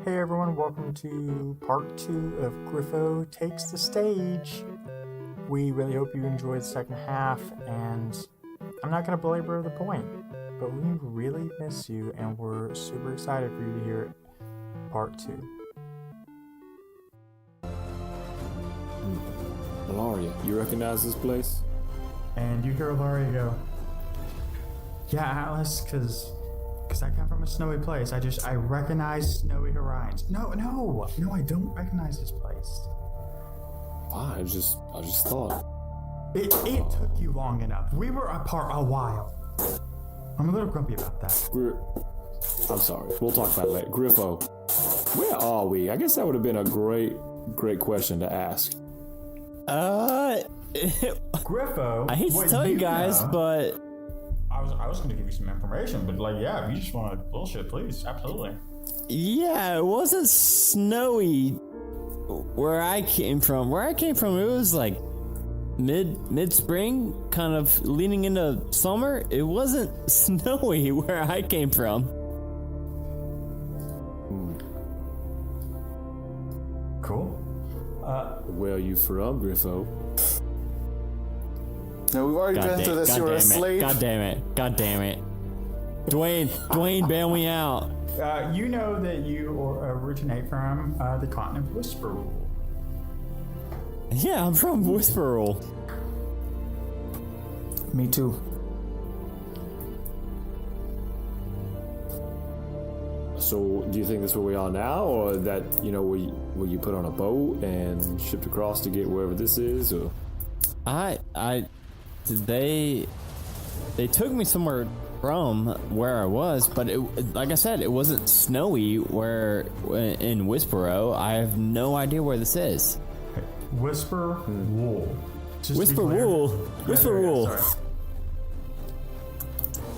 Hey everyone, welcome to part 2 of Griffo Takes the Stage. We really hope you enjoyed the second half, and I'm not going to belabor the point, but we really miss you, and we're super excited for you to hear part 2. Malaria, you recognize this place? And you hear Ilaria go, yeah, Atlas, because I come from a snowy place. I recognize snowy horizons. No, I don't recognize this place. I just thought. It took you long enough. We were apart a while. I'm a little grumpy about that. I'm sorry. We'll talk about it later. Griffo, where are we? I guess that would have been a great question to ask. Griffo. I hate to tell you guys, but I was going to give you some information, but if you just want to bullshit, please, absolutely. yeah, it wasn't snowy where I came from. Where I came from, it was like mid-spring, kind of leaning into summer. It wasn't snowy where I came from. Cool. Where are you from, Griffo? No, we've already been through this. You were asleep. God damn it. Dwayne, bail me out. You know that you originate from the continent of Whisper Rule. Yeah, I'm from Whisperall. Me too. So, do you think that's where we are now, or that were you put on a boat and shipped across to get wherever this is, or? They took me somewhere from where I was, but like I said, it wasn't snowy in Whispero. I have no idea where this is. Whisper Wool. Whisper Wool. Whisper Wool.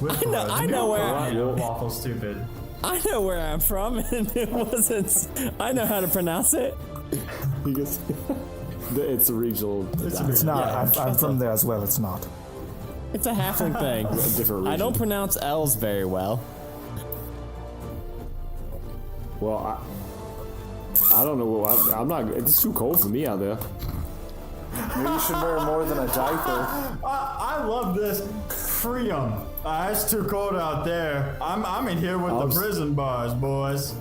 I know where Lawful stupid. I know where I'm from, and it wasn't. I know how to pronounce it. It's a regional. It's not. I'm from there as well. It's not. It's a halfling thing. Different region. I don't pronounce L's very well. Well, I don't know. I'm not. It's too cold for me out there. Maybe you should wear more than a diaper. I love this freedom. It's too cold out there. I'm in here with the prison bars, boys.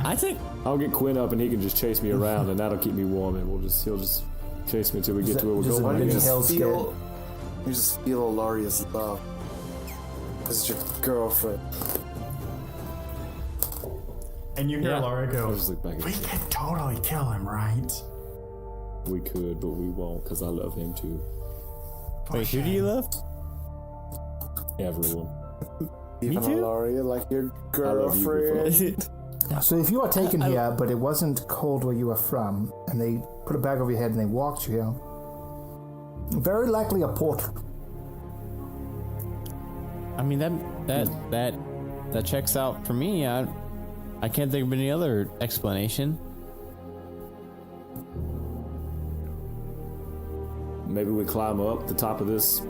I think I'll get Quinn up and he can just chase me around, and that'll keep me warm, and he'll just chase me until we get to where we're going. You just feel Ilaria's love. This is your girlfriend. And you hear Laura go, we could totally kill him, right? We could, but we won't, because I love him too. Wait, who do you love? Everyone. Me too? Ilaria, like your girlfriend. So if you are taken here, but it wasn't cold where you were from, and they put a bag over your head and they walked you here, very likely a portal. I mean that checks out for me. I can't think of any other explanation. Maybe we climb up the top of this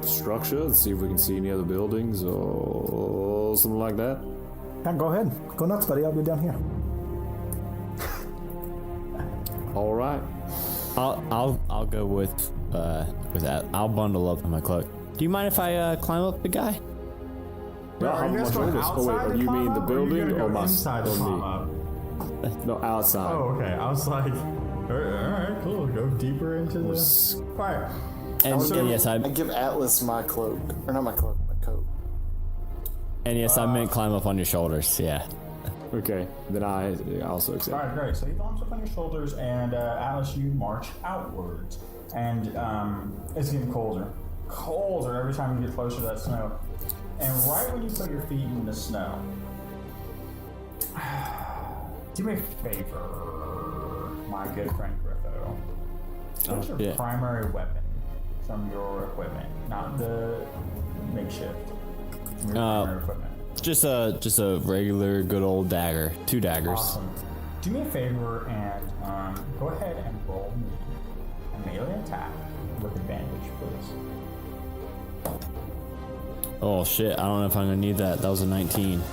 structure and see if we can see any other buildings or something like that. Yeah, go ahead. Go nuts, buddy. I'll be down here. All right. I'll go with that. I'll bundle up in my cloak. Do you mind if I climb up the guy? Are you guys going outside or you mean the building or me? No, outside. Oh, okay. I was like, all right, cool. Go deeper into the fire. And yes, I give Atlas my cloak, or not my cloak, my coat. And yes, I meant climb up on your shoulders. Yeah. Okay, then I also accept. All right, great. So you launch up on your shoulders, and Alice, you march outwards, and it's getting colder every time you get closer to that snow. And right when you put your feet in the snow, do me a favor, my good friend Griffo. What's your primary weapon from your equipment, not the makeshift? Your primary equipment. Just a regular good old dagger. 2 daggers. Awesome. Do me a favor and go ahead and roll me a melee attack with advantage, please. Oh shit, I don't know if I'm gonna need that. That was a 19.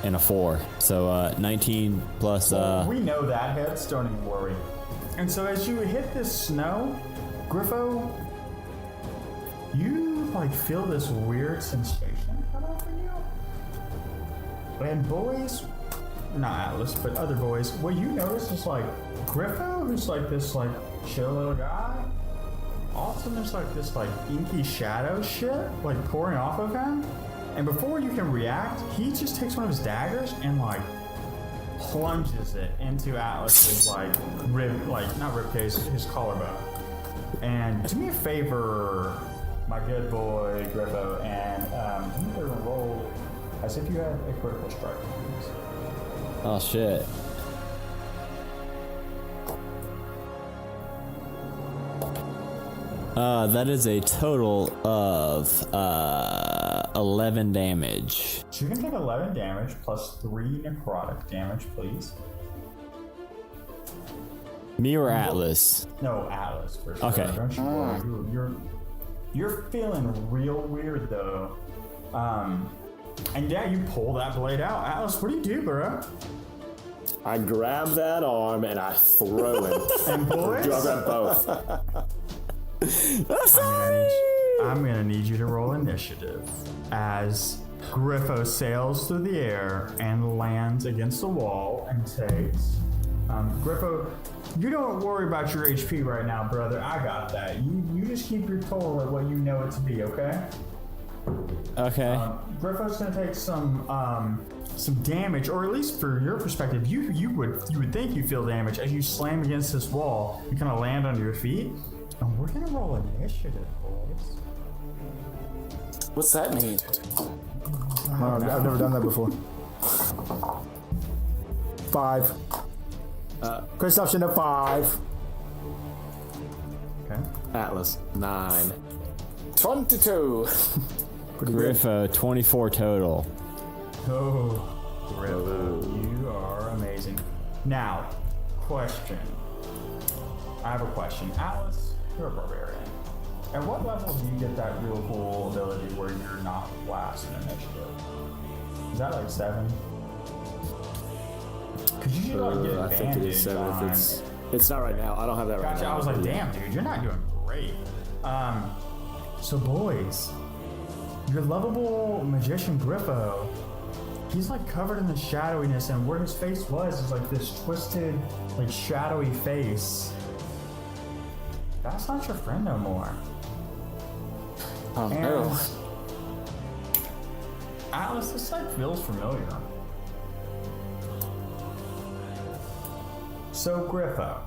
and a 4. So 19 plus. We know that hits. Don't even worry. And so as you hit this snow, Griffo, you like feel this weird sensation come over you. And boys, not Atlas, but other boys, what you notice is like Griffo, who's like this like chill little guy. All of a sudden there's like this like inky shadow shit like pouring off of him. And before you can react, he just takes one of his daggers and like plunges it into Atlas's like not rib cage, his collarbone. And do me a favor, my good boy Griffo, and do me a favor and roll as if you had a critical strike. Oh shit. That is a total of 11 damage. So you can take 11 damage plus 3 necrotic damage, please. Me or Atlas? No, Atlas for sure. Okay. Don't you worry. You're feeling real weird though. And yeah, you pull that blade out. Atlas, what do you do, bro? I grab that arm and I throw it. And boys, I grab both. I'm gonna need you to roll initiative as Griffo sails through the air and lands against the wall and takes. Griffo, you don't worry about your HP right now, brother. I got that. You just keep your total at what you know it to be, okay? Okay. Griffo's gonna take some damage, or at least for your perspective, you would think you feel damage as you slam against this wall. You kind of land on your feet, and we're gonna roll initiative, boys. What's that mean? I've never done that before. 5. Perception of 5. Okay. Atlas, 9. 22. Griffo, 24 total. Oh, Griffo, you are amazing. Now, question. I have a question. Alice, you're a barbarian. At what level do you get that real cool ability where you're not last in initiative? Is that like 7? Because you should like get I think it is 7. on... If it's not right now. I don't have that right Gotcha. now. I was like, damn, dude, you're not doing great. So boys, your lovable magician Griffo, he's like covered in the shadowiness, and where his face was is like this twisted, like shadowy face. That's not your friend no more. Oh And no. Atlas, this like feels familiar. So Griffo,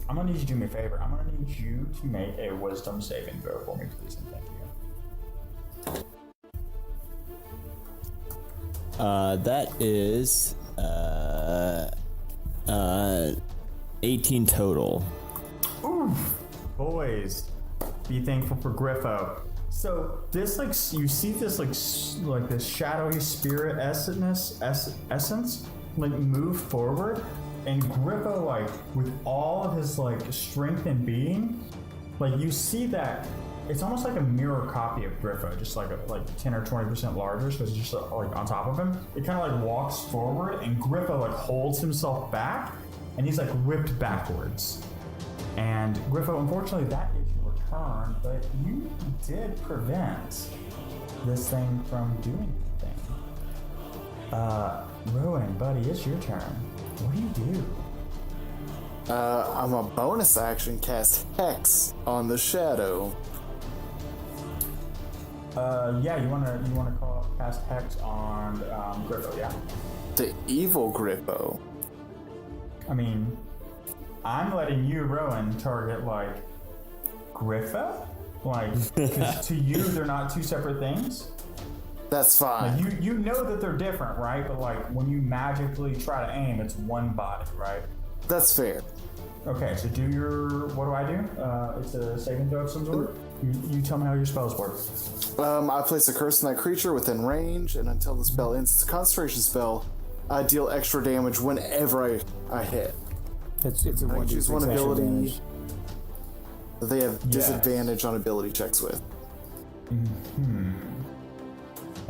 I'm gonna need you to do me a favor. I'm gonna need you to make a wisdom saving throw for me, please, and thank you. That is 18 total. Oof. Boys, be thankful for Griffo. So this like you see this like this shadowy spirit essence like move forward, and Griffo like with all of his like strength and being, like you see that it's almost like a mirror copy of Griffo, just like 10 or 20% larger, so it's just like on top of him. It kind of like walks forward, and Griffo like holds himself back, and he's like whipped backwards. And Griffo, unfortunately, that is your turn, but you did prevent this thing from doing anything. Rowan, buddy, it's your turn. What do you do? I'm a bonus action cast Hex on the shadow. Yeah, you wanna cast Hex on Griffo, yeah? The evil Griffo. I mean, I'm letting you, Rowan, target like Griffo? Like, 'cause to you, they're not two separate things. That's fine. Like, you know that they're different, right? But like when you magically try to aim, it's one body, right? That's fair. Okay, so do your, what do I do? It's a saving throw of some sort? You tell me how your spells work. I place a curse on that creature within range, and until the spell ends, it's a concentration spell. I deal extra damage whenever I hit. It's a I can choose 1d6 one extra ability damage. that they have disadvantage on ability checks with.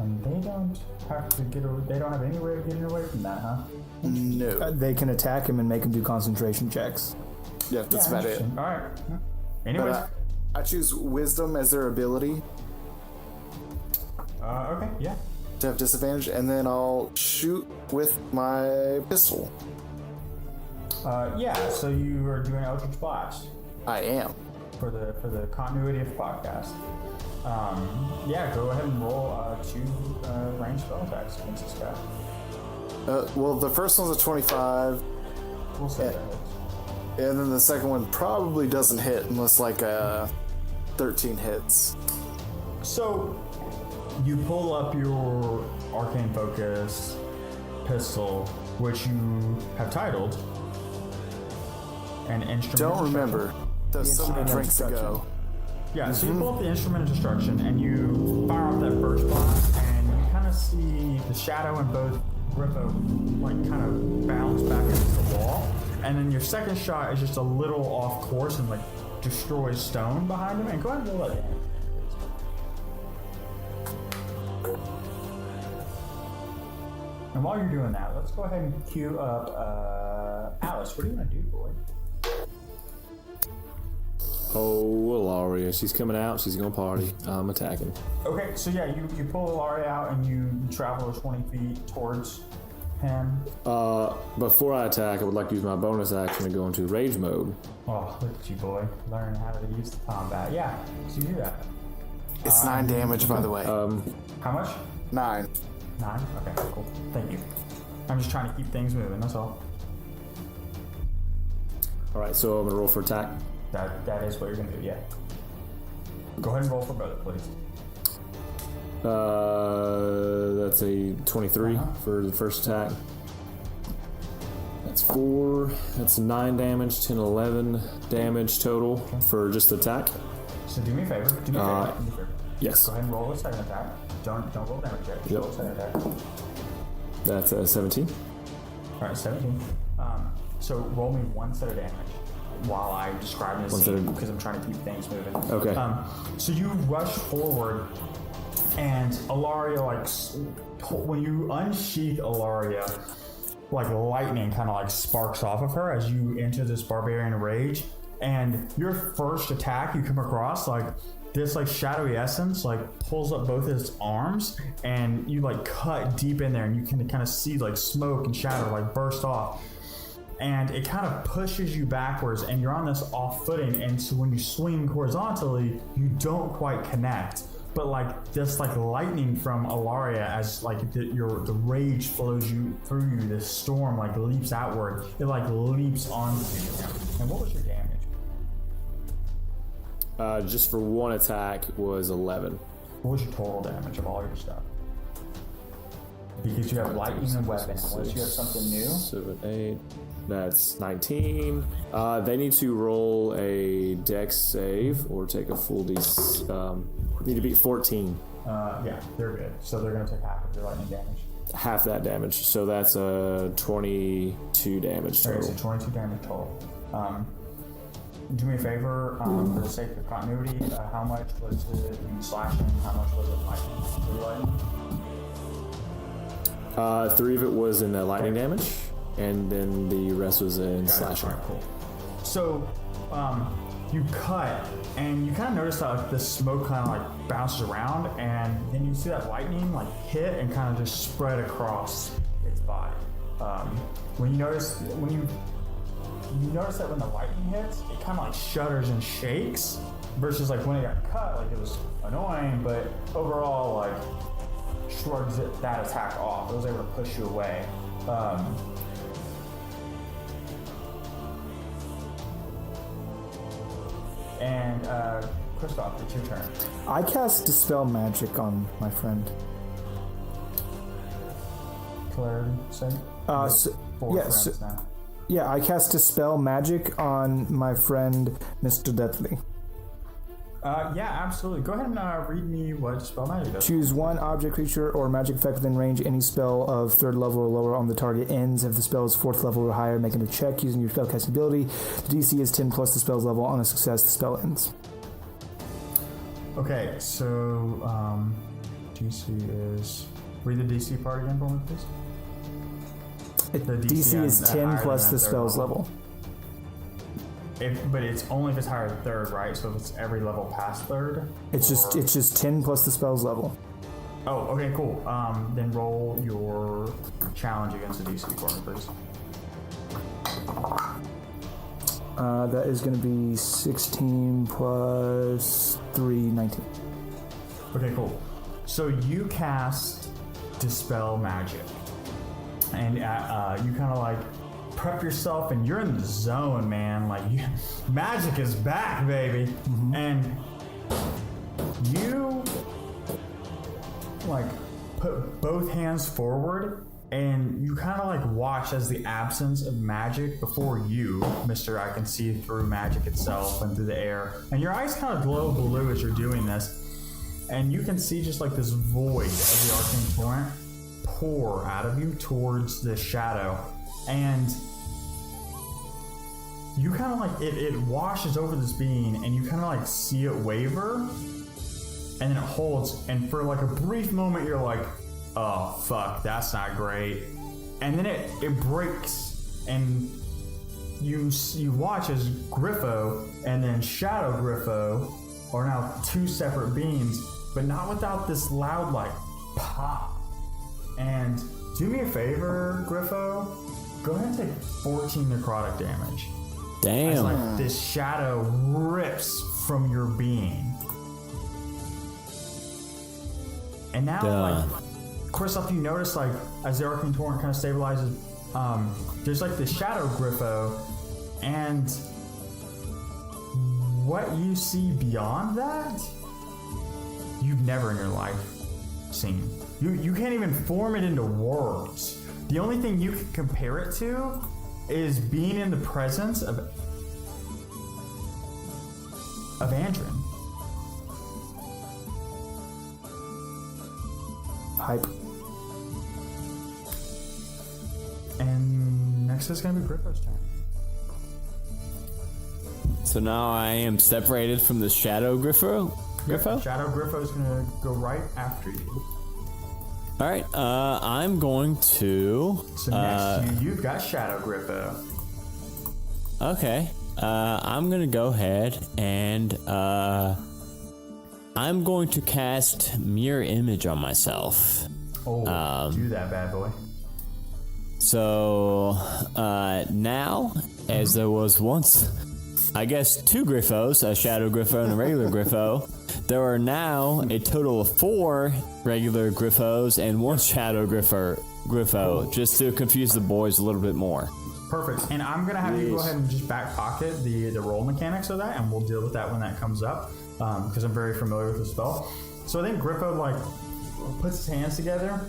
And they don't have to get away. They don't have any way of getting away from that, huh? No. They can attack him and make him do concentration checks. Yeah, that's about it. All right. Anyways. But I choose wisdom as their ability Okay. Yeah. to have disadvantage, and then I'll shoot with my pistol. Yeah. So you are doing Eldritch Blast I am. for the continuity of the podcast. Yeah. Go ahead and roll 2 ranged spell attacks against this guy. Well, the first one's a 25, We'll say that hits. and then the second one probably doesn't hit unless like 13 hits. So, you pull up your Arcane Focus pistol, which you have titled an Instrument Don't of remember. There's so many Instrument of drinks to Destruction. go. Yeah, so you pull up the Instrument of Destruction and you fire off that first blast, and you kind of see the shadow in both Griffo like kind of bounce back against the wall, and then your second shot is just a little off course and like destroys stone behind him. And go ahead and roll that damage. And while you're doing that, let's go ahead and queue up Alice. What do you want to do, boy? Oh, Ilaria, she's coming out. She's gonna party. I'm attacking. Okay, so yeah, you pull Ilaria out and you travel 20 feet towards him. Before I attack, I would like to use my bonus action to go into rage mode. Oh, look at you, boy. Learn how to use the combat. Yeah, so you do that. It's 9 damage, by the way. How much? 9. 9? Okay, cool. Thank you. I'm just trying to keep things moving, that's all. All right, so I'm gonna roll for attack. That is what you're gonna do, yeah. Go ahead and roll for both, please. That's a 23 for the first attack. That's 4. That's 9 damage, 10, 11 damage total for just the attack. So do me a favor. Do me a favor. Yes. Go ahead and roll a second attack. Don't roll damage yet. Just roll a second attack. That's a 17. Alright, 17. So roll me 1 set of damage while I describe this One set scene of- because I'm trying to keep things moving. Okay. So you rush forward, and Ilaria, when you unsheath Ilaria, like lightning kind of like sparks off of her as you enter this barbarian rage. And your first attack you come across, like this like shadowy essence like pulls up both his arms, and you like cut deep in there, and you can kind of see like smoke and shadow like burst off. And it kind of pushes you backwards, and you're on this off footing, and so when you swing horizontally, you don't quite connect. But like this like lightning from Ilaria, as like the rage flows you through you, this storm like leaps outward. It like leaps onto you. And what was your damage? Just for one attack was 11. What was your total damage of all your stuff? Because you have lightning and weapon, unless you have something new. 7, 8. That's 19. They need to roll a dex save or take a full need to beat 14. Yeah, they're good. So they're going to take half of your lightning damage. Half that damage. So that's a 22 damage Okay, total. so 22 damage total. Do me a favor, for the sake of continuity, how much was it in slashing? How much was it lightning? 3 of it was in the lightning damage, and then the rest was in slashing. Alright, cool. So, you cut, and you kind of notice that like the smoke kind of like bounces around, and then you see that lightning like hit and kind of just spread across its body. When you notice that when the lightning hits, it kind of like shudders and shakes, versus like when it got cut, like it was annoying, but overall like shrugs that attack off. It was able to push you away. And Kristoff, it's your turn. I cast Dispel Magic on my friend. Clarity, say? Four friends now. Yeah, I cast Dispel Magic on my friend, Mr. Dudley. Yeah, absolutely. Go ahead and read me what Dispel Magic does. Choose one object, creature, or magic effect within range. Any spell of 3rd level or lower on the target ends. If the spell is 4th level or higher, make a check using your spellcasting ability. The DC is 10 plus the spell's level. On a success, the spell ends. Okay, so DC is. Read the DC part again for me, please. The DC is 10 plus the spell's level. But it's only if it's higher than third, right? So if it's every level past third. It's just 10 plus the spell's level. Oh, okay, cool. Then roll your challenge against the DC for me, please. That is going to be 16 plus 3, 19. Okay, cool. So you cast Dispel Magic. And you kind of like prep yourself and you're in the zone, man. Like, magic is back, baby. Mm-hmm. And you like put both hands forward and you kind of like watch as the absence of magic before you, Mr. I can see through magic itself and through the air. And your eyes kind of glow blue as you're doing this. And you can see just like this void of the arcane torrent pour out of you towards the shadow. And you kind of like, it washes over this being and you kind of like see it waver. And then it holds, and for like a brief moment, you're like, oh, fuck, that's not great. And then it breaks, and you watch as Griffo and then Shadow Griffo are now two separate beings, but not without this loud, like, pop. And do me a favor, Griffo, go ahead and take 14 necrotic damage. Damn. As like this shadow rips from your being. And now, like, Kristoff, you notice, like, as the Arcane Torrent kind of stabilizes, there's, like, the Shadow Griffo, and what you see beyond that, you've never in your life seen. You can't even form it into words. The only thing you can compare it to is being in the presence of Andrin. Hype. And next is going to be Griffo's turn. So now I am separated from the Shadow Griffo? Shadow Griffo is going to go right after you. Alright, I'm going to... So next to you, you've got Shadow Griffo. Okay. I'm going to go ahead and... I'm going to cast Mirror Image on myself. Oh, do that, bad boy. So, now, as there was once, I guess, two Griffos, a Shadow Griffo and a regular Griffo, there are now a total of 4 regular Griffos and 1 Shadow Griffo, just to confuse the boys a little bit more. Perfect. And I'm going to have you go ahead and just back pocket the roll mechanics of that, and we'll deal with that when that comes up, because I'm very familiar with the spell. So I think Griffo, like, puts his hands together.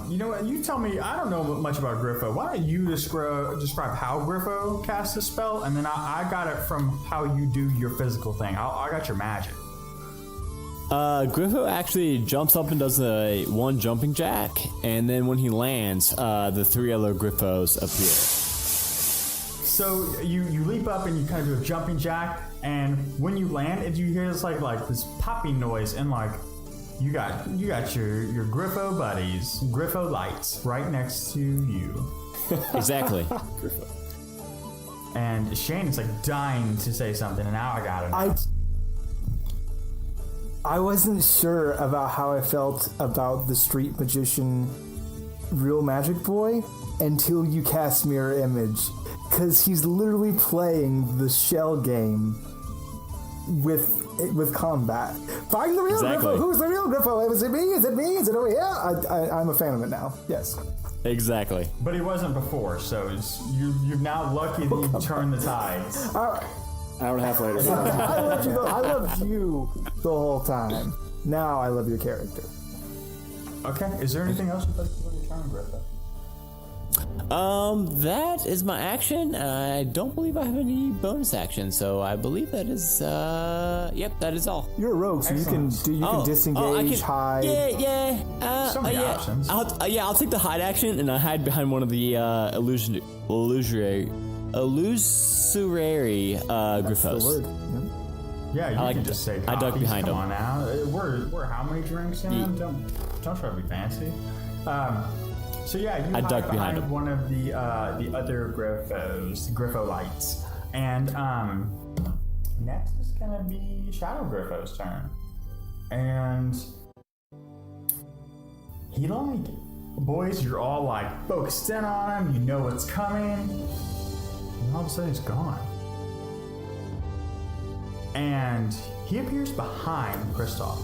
You know what? You tell me. I don't know much about Griffo. Why don't you describe how Griffo casts a spell, and then I got it from how you do your physical thing. I got your magic. Griffo actually jumps up and does a 1 jumping jack, and then when he lands, the 3 other Griffos appear. So you leap up and you kind of do a jumping jack, and when you land, you hear this like this popping noise, and like you got your Griffo buddies, Griffo lights, right next to you. Exactly. And Shane is like dying to say something, and now I got it. I wasn't sure about how I felt about the Street Magician Real Magic Boy until you cast Mirror Image, because he's literally playing the shell game with combat. Find the real Griffo. Who's the real Griffo? Is it me? Is it me? Is it over here? I'm a fan of it now. Yes. Exactly. But he wasn't before, so you're now lucky that you turned the tides. Hour and a half later. I loved you the whole time. Now I love your character. Okay. Is there anything else you'd like to do on your turn, Griffo? That is my action. I don't believe I have any bonus action, so I believe that is, yep, that is all. You're a rogue, so you can disengage, hide. Yeah. So many options. I'll take the hide action, and I hide behind one of the illusory Griffos. That's the word. Yeah, you can just say I duck copies. behind Come him. on now. We're how many drinks in? Don't try to be fancy. So yeah, you I hide duck behind him. one of the other Griffos, Griffo lights, and next is gonna be Shadow Griffo's turn, and he like, boys, you're all like focused in on him. You know what's coming, and all of a sudden he's gone, and he appears behind Kristoff.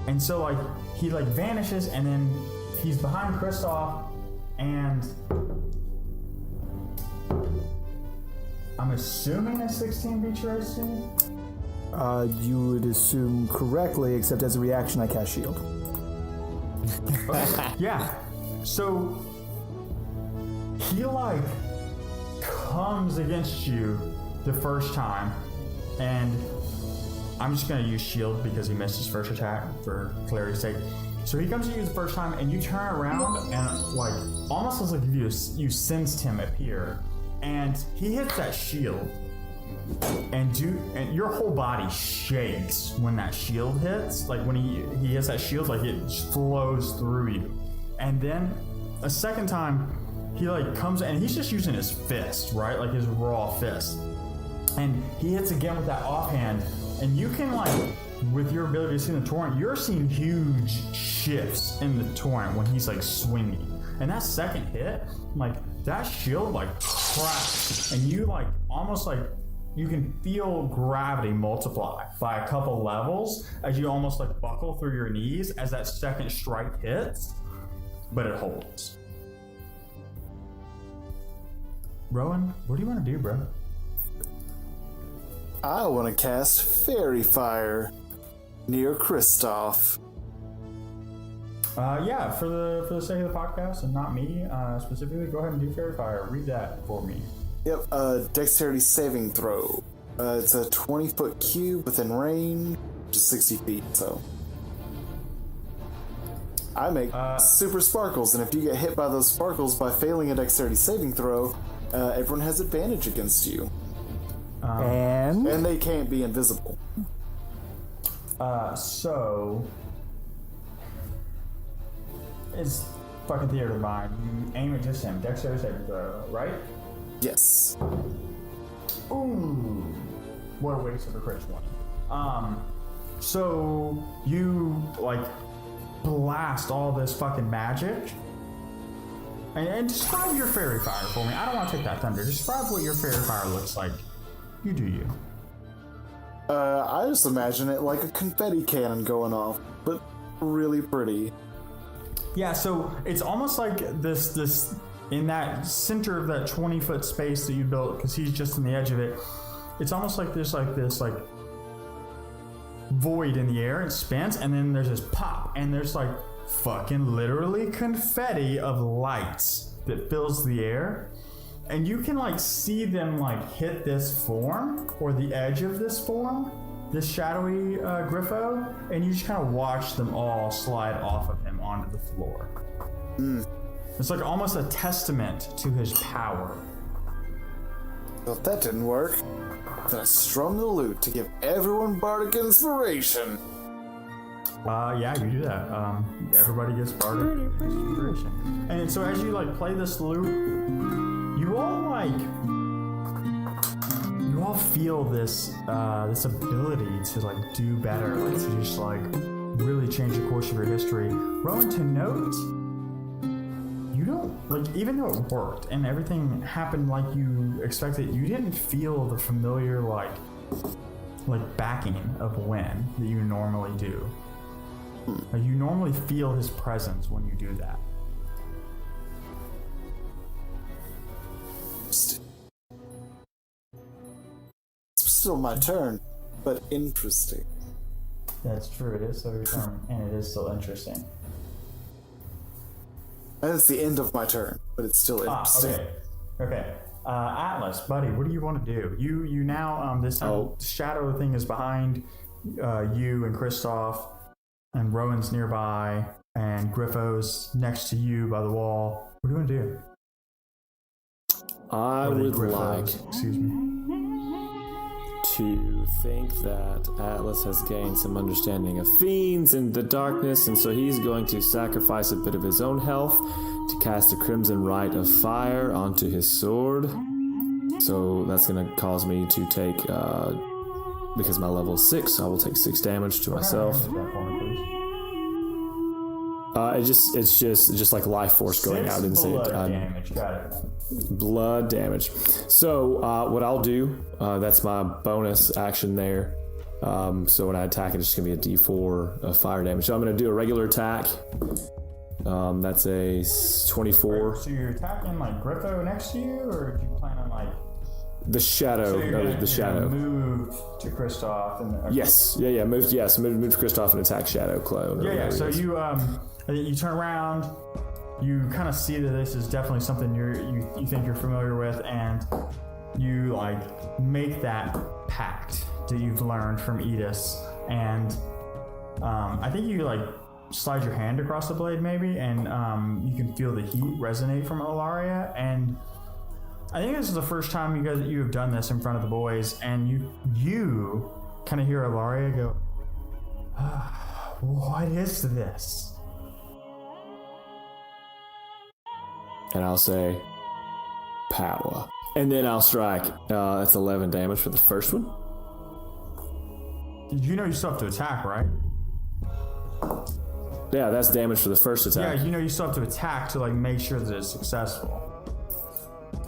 And so, like, he, like, vanishes, and then he's behind Kristoff, and I'm assuming a 16 beats your AC? You would assume correctly, except as a reaction, I cast shield. Okay. Yeah. So, he, like, comes against you the first time, and I'm just gonna use shield because he missed his first attack for clarity's sake. So he comes to you the first time, and you turn around and like almost as like if you sensed him appear, and he hits that shield, and your whole body shakes when that shield hits. Like when he hits that shield, like it flows through you, and then a second time he like comes and he's just using his fist, right, like his raw fist, and he hits again with that offhand. And you can, like, with your ability to see the torrent, you're seeing huge shifts in the torrent when he's, like, swinging. And that second hit, like, that shield, like, cracks. And you, like, almost, like, you can feel gravity multiply by a couple levels as you almost, like, buckle through your knees as that second strike hits. But it holds. Rowan, what do you want to do, bro? I want to cast Fairy Fire near Kristoff. Yeah, for the sake of the podcast and not me specifically, go ahead and do Fairy Fire. Read that for me. Yep, Dexterity saving throw. It's a 20-foot cube within range, which is 60 feet, so. I make super sparkles, and if you get hit by those sparkles by failing a Dexterity saving throw, everyone has advantage against you. And they can't be invisible. So it's fucking theater of mind. You aim at just him. Dexterity saving throw, right? Yes. Ooh, what a waste of a crit 20. So you like blast all this fucking magic. And describe your fairy fire for me. I don't want to take that thunder. Describe what your fairy fire looks like. You do you. I just imagine it like a confetti cannon going off, but really pretty. Yeah, so it's almost like this in that center of that 20-foot space that you built, because he's just in the edge of it. It's almost like there's like this like void in the air. It spins, and then there's this pop, and there's like fucking literally confetti of lights that fills the air. And you can like see them like hit this form or the edge of this form, this shadowy Griffo, and you just kind of watch them all slide off of him onto the floor. It's like almost a testament to his power. Well, if that didn't work, then I strum the lute to give everyone bardic inspiration. Yeah, you do that. Everybody gets bardic inspiration. And so as you like play this lute, you all feel this this ability to like do better, like to just like really change the course of your history. Rowan, to note, you don't like, even though it worked and everything happened like you expected, you didn't feel the familiar like backing of Wen that you normally do. Like, you normally feel his presence when you do that. It's still my turn, but interesting. That's true, it is still your turn, and it is still interesting. And it's the end of my turn, but it's still interesting. Okay. Atlas, buddy, what do you want to do? You now, this shadow thing is behind you and Kristoff, and Rowan's nearby, and Griffo's next to you by the wall. What do you want to do? I would like. Excuse me. to think that Atlas has gained some understanding of fiends and the darkness, and so he's going to sacrifice a bit of his own health to cast a Crimson Rite of Fire onto his sword. So that's going to cause me to take, because my level is 6, I will take 6 damage to myself. It's just like life force going out. I didn't say it. Damage. Got it. Blood damage. So what I'll do, that's my bonus action there. So when I attack, it's just gonna be a D4 of fire damage. So I'm gonna do a regular attack. That's a 24. So you're attacking like Griffo next to you, or do you plan on like the shadow? So the shadow. Move to Kristoff and okay. Yes. Yeah. Move to Kristoff and attack Shadow Clone. Yeah. So you turn around. You kind of see that this is definitely something you think you're familiar with, and you like make that pact that you've learned from Edis, and I think you like slide your hand across the blade maybe, and you can feel the heat resonate from Ilaria, and I think this is the first time you have done this in front of the boys, and you kind of hear Ilaria go, "What is this?" And I'll say, power. And then I'll strike. That's 11 damage for the first one. You know you still have to attack, right? Yeah, that's damage for the first attack. Yeah, you know you still have to attack to like make sure that it's successful.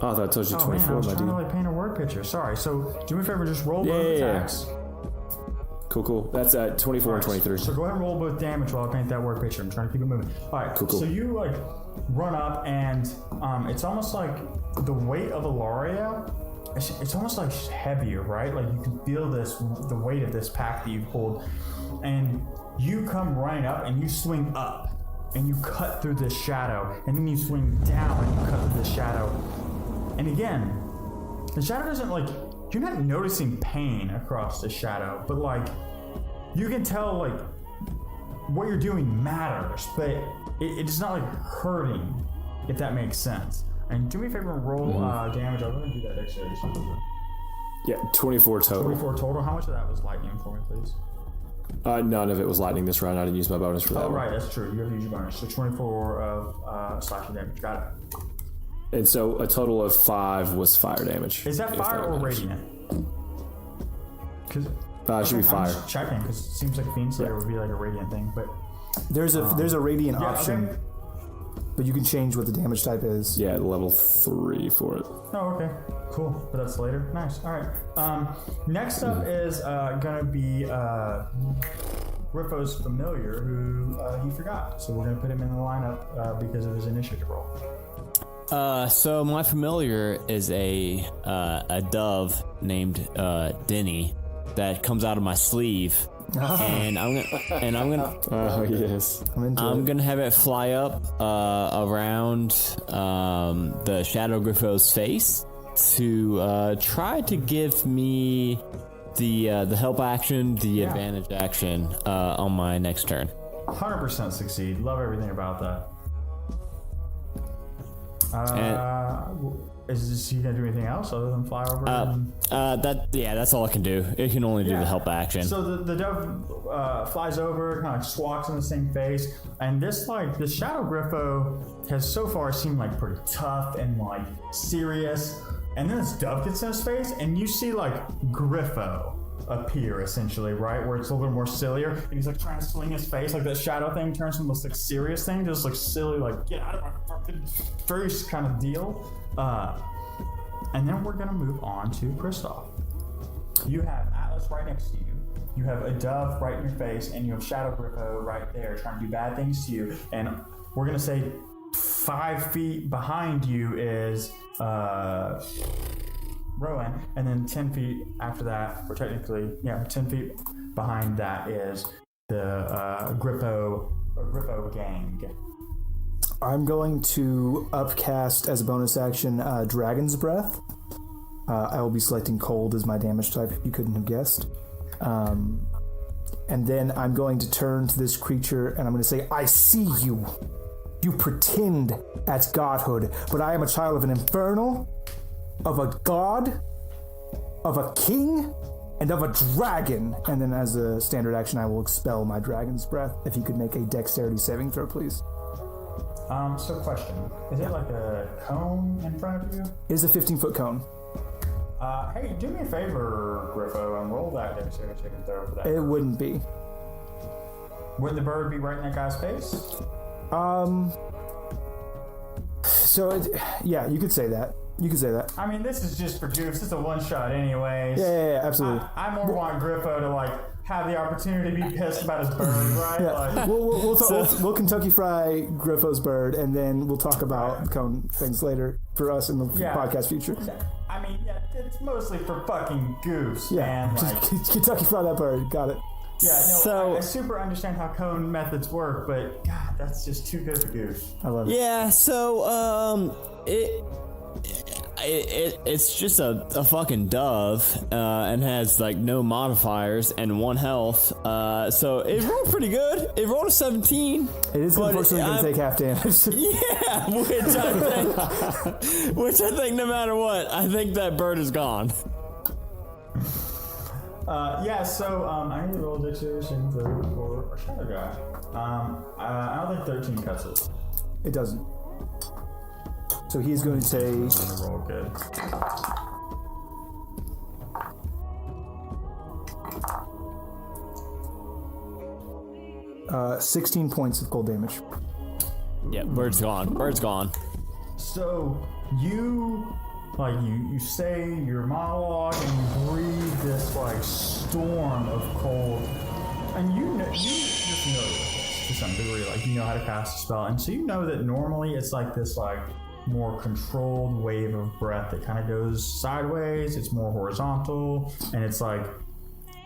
Oh, I thought I told you 24, I was my trying dude. to like paint a word picture. Sorry. So do me a favor, just roll both attacks. Cool. That's at 24 and 23. So go ahead and roll both damage while I paint that word picture. I'm trying to keep it moving. All right. Cool. So you like run up, and it's almost like the weight of Ilaria. It's almost like heavier, right? Like you can feel the weight of this pack that you've pulled, and you come running up, and you swing up, and you cut through this shadow, and then you swing down, and you cut through this shadow, and again, the shadow doesn't like. You're not noticing pain across the shadow, but like you can tell like what you're doing matters, but it's not like hurting, if that makes sense. And do me a favor and roll damage. I'm going to do that dexterity. Yeah, 24 total. 24 total. How much of that was lightning for me, please? None of it was lightning this round. I didn't use my bonus for that. Oh, right, that's true. You have to use your bonus. So 24 of slashing damage. Got it. And so a total of 5 was fire damage. Is that fire or radiant? It should be fire. I'm just checking because it seems like Fiend Slayer would be like a radiant thing, but There's a radiant option, okay. but you can change what the damage type is. Yeah, level 3 for it. Oh, okay. Cool. But that's later. Nice. All right. Next up is going to be Griffo's familiar, who he forgot. So we're going to put him in the lineup because of his initiative roll. So my familiar is a dove named Denny that comes out of my sleeve, and I'm gonna. Oh yes. I'm gonna have it fly up around the Shadow Griffo's face to try to give me the help action, the advantage action on my next turn. 100% succeed. Love everything about that. Is he gonna do anything else other than fly over? That's all I can do. It can only do the help action. So the dove flies over, kind of squawks in the same face, and the Shadow Griffo has so far seemed like pretty tough and like serious, and then this dove gets in his face, and you see like Griffo appear essentially, right, where it's a little more sillier, and he's like trying to swing his face, like that shadow thing turns from this like serious thing to this like silly, like get out of my fucking face kind of deal. And then we're gonna move on to Kristoff. You have Atlas right next to you. You have a dove right in your face, and you have Shadow Griffo right there trying to do bad things to you. And we're gonna say 5 feet behind you is Rowan, and then 10 feet after that, or technically, 10 feet behind that is the Griffo gang. I'm going to upcast as a bonus action Dragon's Breath. I will be selecting cold as my damage type, if you couldn't have guessed. And then I'm going to turn to this creature and I'm going to say, I see you. You pretend at godhood, but I am a child of an infernal, of a god, of a king, and of a dragon. And then as a standard action, I will expel my dragon's breath. If you could make a dexterity saving throw, please. So question. Is it like a cone in front of you? It is a 15-foot cone. Hey, do me a favor, Griffo, and roll that dexterity saving throw for that. It wouldn't be. Wouldn't the bird be right in that guy's face? Yeah, you could say that. You could say that. I mean, this is just for goofs. It's a one-shot anyways. Yeah, absolutely. I more want Griffo to, like, have the opportunity to be pissed about his bird, right? Yeah. Like, We'll Kentucky Fry Griffo's bird, and then we'll talk about cone things later for us in the podcast future. I mean, yeah, it's mostly for fucking goofs, Yeah, man. Like, just Kentucky Fry that bird. Got it. yeah, no, So- I super understand how cone methods work, but God, that's just too good for goofs. I love it. Yeah, so it's just a fucking dove, and has like no modifiers and 1 health. So it rolled pretty good. It rolled a 17. It is but unfortunately going to take half damage. Yeah, which I think no matter what, I think that bird is gone. So I need to roll a dexterity saving throw for a shadow guy. I don't think 13 cuts it. It doesn't. So he's going to take I'm gonna roll good. uh, 16 points of cold damage. Yeah, bird's gone. Bird's gone. So you say your monologue and you breathe this like storm of cold, and you just know this to some degree, like you know how to cast a spell, and so you know that normally it's like this like more controlled wave of breath that kind of goes sideways. It's more horizontal, and it's like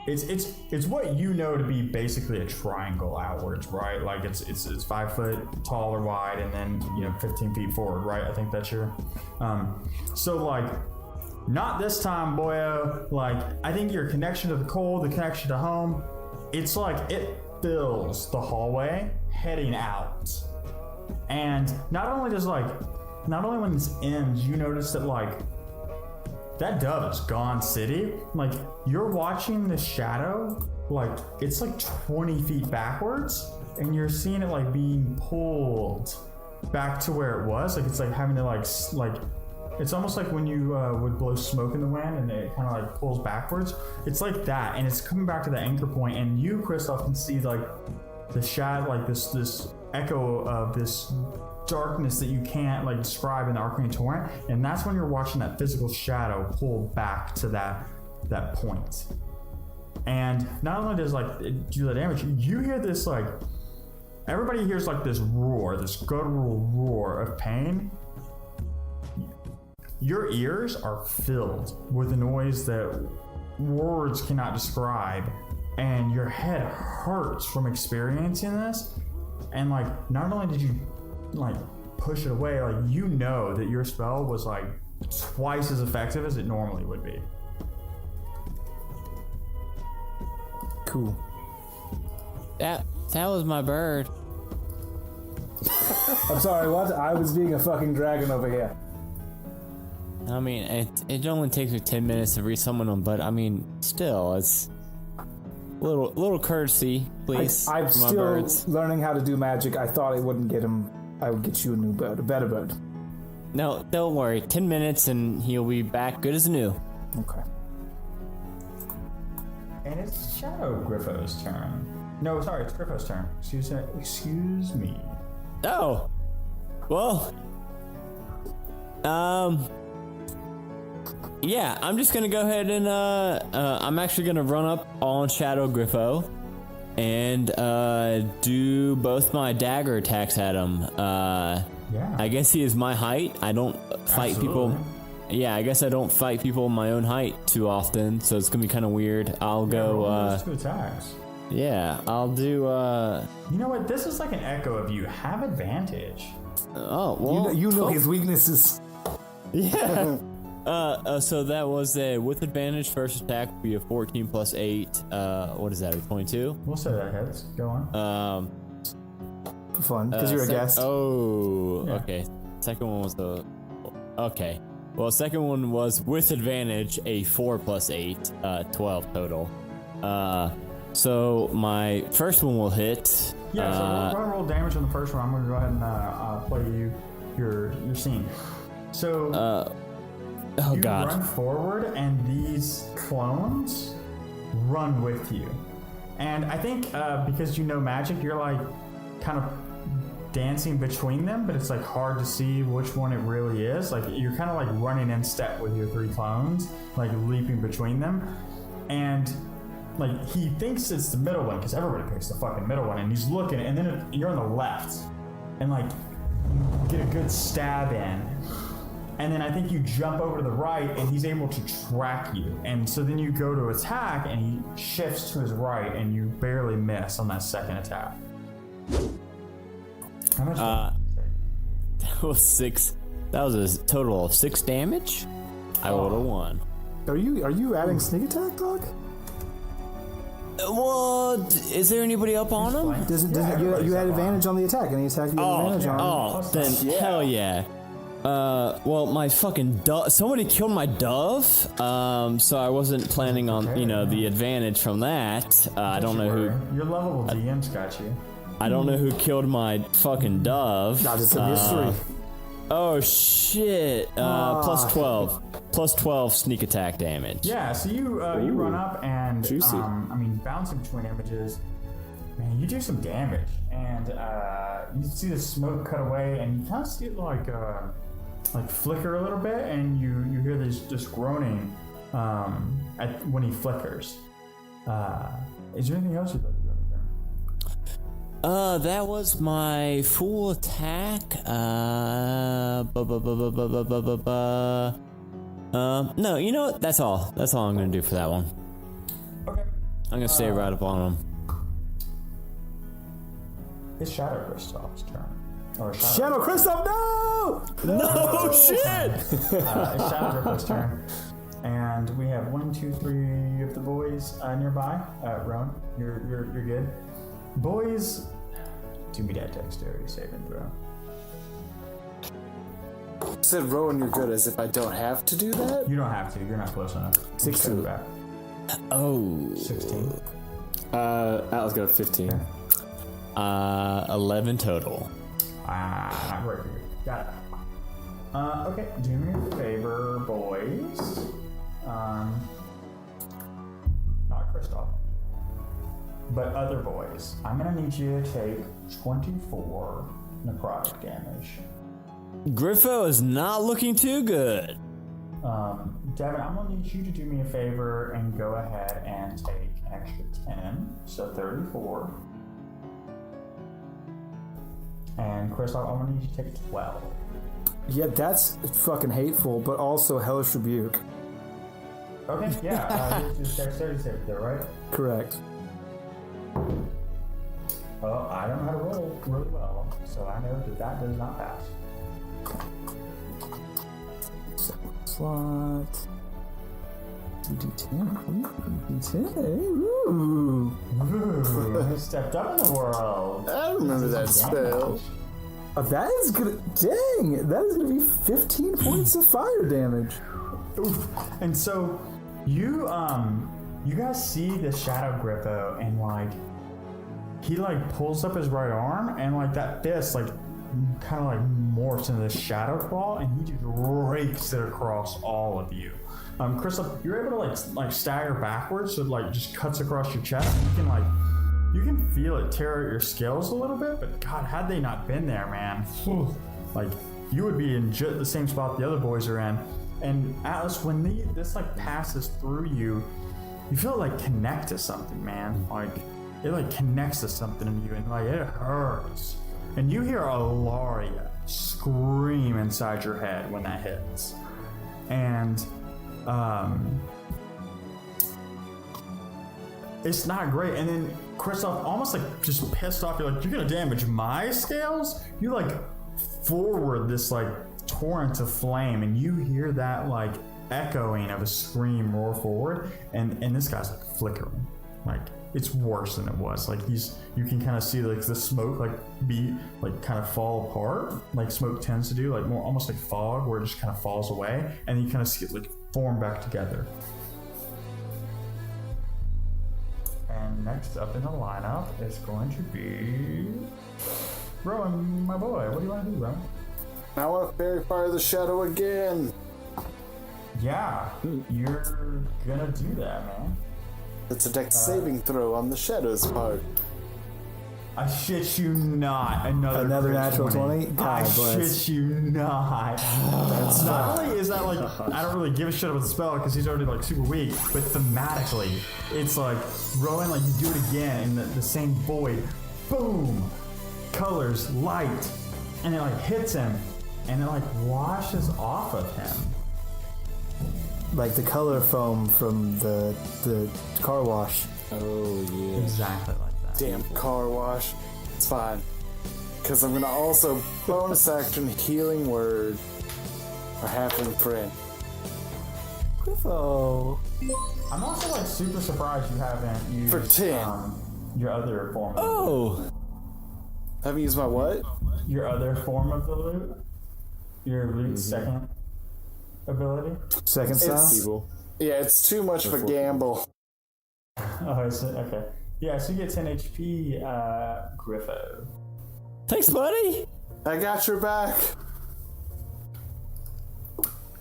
it's what you know to be basically a triangle outwards, right? Like it's 5 foot tall or wide, and then 15 feet forward, right? I think that's your so like not this time, boyo. Like I think your connection to the cold, the connection to home, it's like it fills the hallway heading out. And not only when this ends, you notice that like that dove is gone city. Like you're watching the shadow, like it's like 20 feet backwards, and you're seeing it like being pulled back to where it was. Like it's like having to like it's almost like when you would blow smoke in the wind and it kind of like pulls backwards. It's like that, and it's coming back to the anchor point, and you, Christoph, can see like the shadow, like this echo of this darkness that you can't like describe in the Arcane Torrent, and that's when you're watching that physical shadow pull back to that point. And not only does like it do the damage, you hear this like everybody hears like this roar, this guttural roar of pain. Your ears are filled with a noise that words cannot describe, and your head hurts from experiencing this. And like not only did you like push it away, like you know that your spell was like twice as effective as it normally would be. Cool. That was my bird. I'm sorry, what? I was being a fucking dragon over here. I mean, it only takes me 10 minutes to read someone on, but I mean, still, it's little courtesy, please. I'm for my still birds. learning how to do magic. I thought I wouldn't get him. I would get you a new bird, a better bird. No, don't worry. 10 minutes and he'll be back good as new. Okay. And it's Shadow Griffo's turn. No, sorry, it's Griffo's turn. Excuse me. Oh, well, yeah, I'm just gonna go ahead and I'm actually gonna run up on Shadow Griffo and do both my dagger attacks at him. Yeah. I guess he is my height. I don't fight Absolutely. people. Yeah, I guess I don't fight people my own height too often, so it's gonna be kind of weird. I'll Roll go. those 2 attacks. Yeah, I'll do. You know what? This is like an echo of you. Have advantage. Oh well. You know his weaknesses. Yeah. So that was a with advantage. First attack would be a 14 plus 8. What is that? A 22. We'll say that heads. Go on. For fun, because you're a guest. Oh, Yeah. okay. Second one was the. Okay. Well, second one was with advantage, a 4 plus 8, 12 total. So my first one will hit. Yeah, so we're gonna roll damage on the first one. I'm gonna go ahead and play you your scene. So Oh you god. run forward, and these clones run with you. And I think because you know magic, you're like kind of dancing between them, but it's like hard to see which one it really is. Like you're kind of like running in step with your 3 clones, like leaping between them. And like he thinks it's the middle one because everybody picks the fucking middle one, and he's looking, and then you're on the left, and like you get a good stab in, and then I think you jump over to the right, and he's able to track you, and so then you go to attack, and he shifts to his right, and you barely miss on that second attack. How much? That was 6. That was a total of 6 damage. I rolled a 1. Are you adding sneak attack, dog? Well, is there anybody up on him? You had advantage on the attack. Any attack you had advantage on? Oh, then hell yeah. Well, my fucking dove. Somebody killed my dove. So I wasn't planning on, the advantage from that. I don't know who. Your lovable DM's got you. I don't know who killed my fucking dove. Nah, it's a mystery. Oh shit. Plus 12. Plus 12 sneak attack damage. Yeah, so you run up and Juicy. Bouncing between images, man, you do some damage, and you see the smoke cut away, and you kind of see it like flicker a little bit, and you hear this groaning when he flickers. Is there anything else you'd like to do anything? That was my full attack. No, you know what? That's all. That's all I'm gonna do for that one. Okay. I'm gonna stay right up on him. It's Shadow Kristoff's turn. Or Shadow Kristoff, no! No shit! It's Shadow Kristoff's turn. And we have 1, 2, 3 of the boys nearby. Rowan, you're good. Boys, do me that dexterity saving throw. You said Rowan, you're good, as if I don't have to do that? You don't have to. You're not close enough. 16. Back. Oh. 16. Atlas got a 15. 11 total. Not great for you. Got it. Okay, do me a favor, boys. Not Kristoff, but other boys. I'm gonna need you to take 24 necrotic damage. Griffo is not looking too good. Devin, I'm gonna need you to do me a favor and go ahead and take an extra 10, so 34. And Kristoff, I'm gonna need you to take 12. Yeah, that's fucking hateful, but also hellish rebuke. Okay, yeah, this is dexterity save there, right? Correct. Well, I don't know how to roll really well, so I know that does not pass. Second slot. D10. D10. Ooh. Ooh, stepped up in the world. I remember that spell. That is gonna. Dang! That is gonna be 15 points of fire damage. Oof. And so you guys see the Shadow Griffo, and like he like pulls up his right arm, and like that fist like kind of like morphs into this shadow claw, and he just rakes it across all of you. Crystal, you're able to like stagger backwards, so it like just cuts across your chest. You can feel it tear at your scales a little bit, but God, had they not been there, man, like you would be in the same spot the other boys are in. And Atlas, when this like passes through you, you feel it like connect to something, man. Like it like connects to something in you, and like it hurts. And you hear Alaria scream inside your head when that hits. And it's not great. And then Kristoff, almost like just pissed off, you're like, you're gonna damage my scales? You like forward this like torrent of flame, and you hear that like echoing of a scream roar forward, and this guy's like flickering. Like it's worse than it was. Like you can kind of see like the smoke kind of fall apart, like smoke tends to do, like more almost like fog, where it just kind of falls away, and you kind of see it like form back together. And next up in the lineup is going to be Rowan, my boy. What do you want to do, Rowan? I want to fairy fire the shadow again. Yeah, you're gonna do that, man. It's a dex saving throw on the shadow's part. I shit you not. Another natural 20? God I bless. shit you not. That's not only is that like, I don't really give a shit about the spell because he's already like super weak, but thematically, it's like, Rowan, like you do it again in the same void. Boom! Colors, light, and it like hits him, and it like washes off of him. Like the color foam from the car wash. Oh, yeah. Exactly like that. Damn car wash. It's fine. Because I'm going to also bonus action healing word or halfling friend. Griffo. I'm also like super surprised you haven't used For 10. Your other form. Oh! Haven't used my what? Your other form of the loot. Your loot's second ability. Second style? People. Yeah, it's too much of a gamble. Oh, is it? Okay. Yeah, so you get 10 HP, Griffo. Thanks, buddy! I got your back.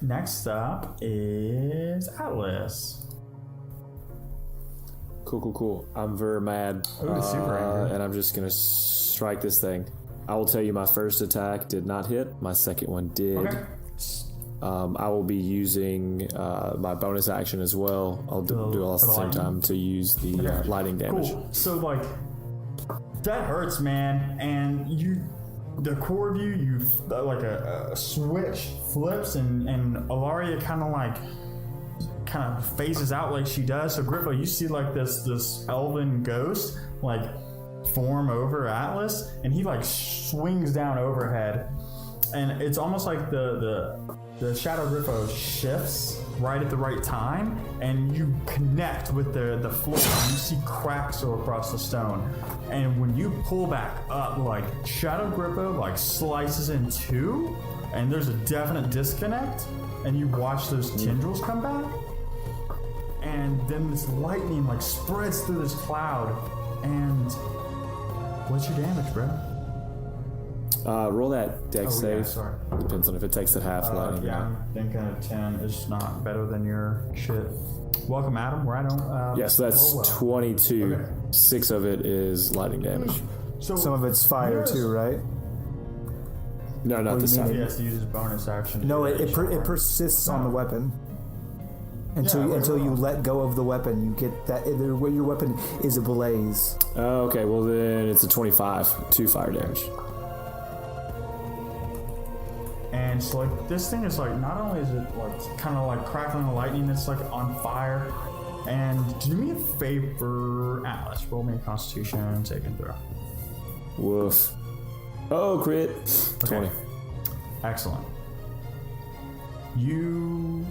Next up is Atlas. Cool. I'm very mad. Ooh, super angry. And I'm just going to strike this thing. I will tell you my first attack did not hit. My second one did. Okay. I will be using my bonus action as well. I'll do it all at the same time to use the lightning damage. Cool. So, like, that hurts, man. And the core of you like a switch flips, and Ilaria kind of phases out like she does. So, Griffo, you see like this elven ghost like form over Atlas, and he like swings down overhead, and it's almost like the Shadow Griffo shifts right at the right time, and you connect with the floor, and you see cracks go across the stone. And when you pull back up, like Shadow Griffo like slices in two, and there's a definite disconnect, and you watch those tendrils come back, and then this lightning like spreads through this cloud. And what's your damage, bro? Roll that dex save. Yeah, sorry. Depends on if it takes the half lightning. Yeah, I'm thinking a 10 is not better than your shit. Welcome, Adam, where I don't... Yeah, so that's roll well. 22. Okay. 6 of it is lightning damage. So Some of it's fire yes. too, right? No, not What this do you mean? time. He has to use his bonus action. to No, do it that shot. persists on the weapon. Until Yeah, until you well. let go of the weapon, you get that your weapon is ablaze. Oh, okay, well then it's a 25. 2 fire damage. And so, like, this thing is, like, not only is it, like, kind of, like, crackling the lightning, it's, like, on fire. And do me a favor, Atlas. Roll me a Constitution saving throw. Woof. Oh, crit. 20. Excellent. You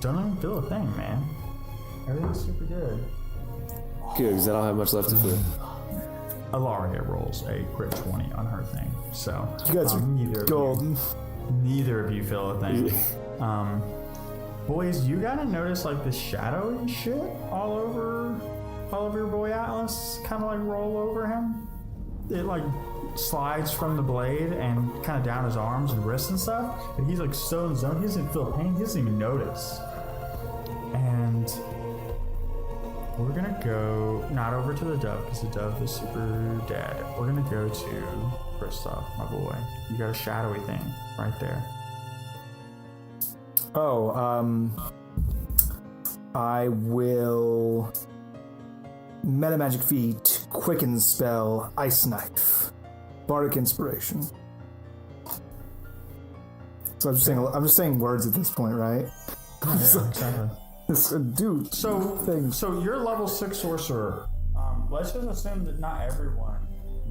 don't even feel a thing, man. Everything's super good. Good, because I don't have much left to feel. Ilaria rolls a crit 20 on her thing. So, You guys are golden. Neither of you feel a thing. Boys, you gotta notice like the shadowy shit all over your boy Atlas, kind of like roll over him. It like slides from the blade and kind of down his arms and wrists and stuff. But he's like so in the zone, he doesn't feel pain, he doesn't even notice. And we're gonna go not over to the dove because the dove is super dead. We're gonna go to Kristoff, my boy. You got a shadowy thing right there. Oh, I will meta magic feat, quicken spell, ice knife, bardic inspiration. So I'm just saying words at this point, right? Yeah, exactly. Dude. So you're level 6 sorcerer. Let's just assume that not everyone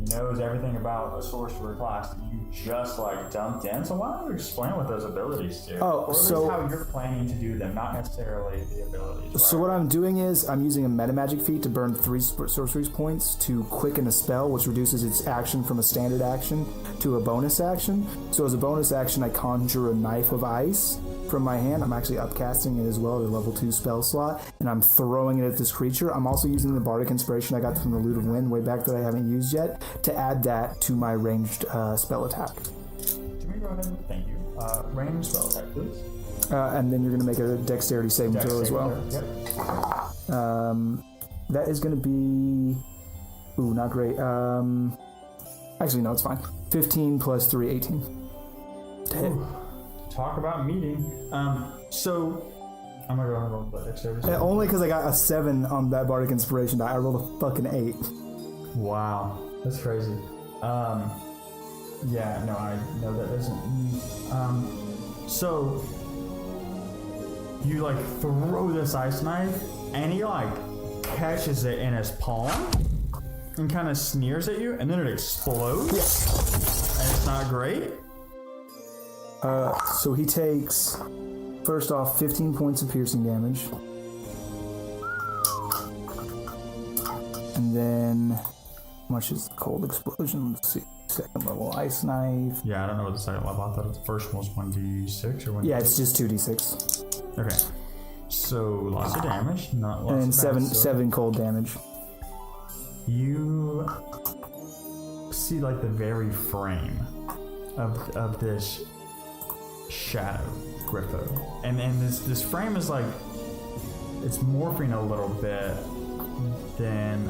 knows everything about a sorcerer class that you just like dumped in. So why don't you explain what those abilities do? Or at least how you're planning to do them, not necessarily the abilities. Right? So what I'm doing is I'm using a metamagic feat to burn 3 sorcery points to quicken a spell, which reduces its action from a standard action to a bonus action. So as a bonus action, I conjure a knife of ice from my hand. I'm actually upcasting it as well, the level 2 spell slot, and I'm throwing it at this creature. I'm also using the Bardic Inspiration I got from the Lute of Wind way back that I haven't used yet to add that to my ranged spell attack. Can we go ahead and thank you? Ranged spell attack, please. And then you're going to make a dexterity saving throw as well. Yep. That is going to be... Ooh, not great. Actually, no, it's fine. 15 plus 3, 18. To hit. Talk about meeting. So I'm gonna go ahead and roll the dexterity. Only because I got a 7 on that Bardic Inspiration die. I rolled a fucking 8. Wow, that's crazy. Yeah, no, I know that doesn't. So you like throw this ice knife, and he like catches it in his palm, and kind of sneers at you, and then it explodes, and it's not great. So he takes, first off, 15 points of piercing damage. And then, how much is the cold explosion? Let's see. Second level ice knife. Yeah, I don't know what the second level. I thought the first one was 1d6 or 1d6. Yeah, it's just 2d6. Okay. So lots of damage, not lots And of seven cold damage. You see like the very frame of this shadow Griffo, and this frame is like it's morphing a little bit than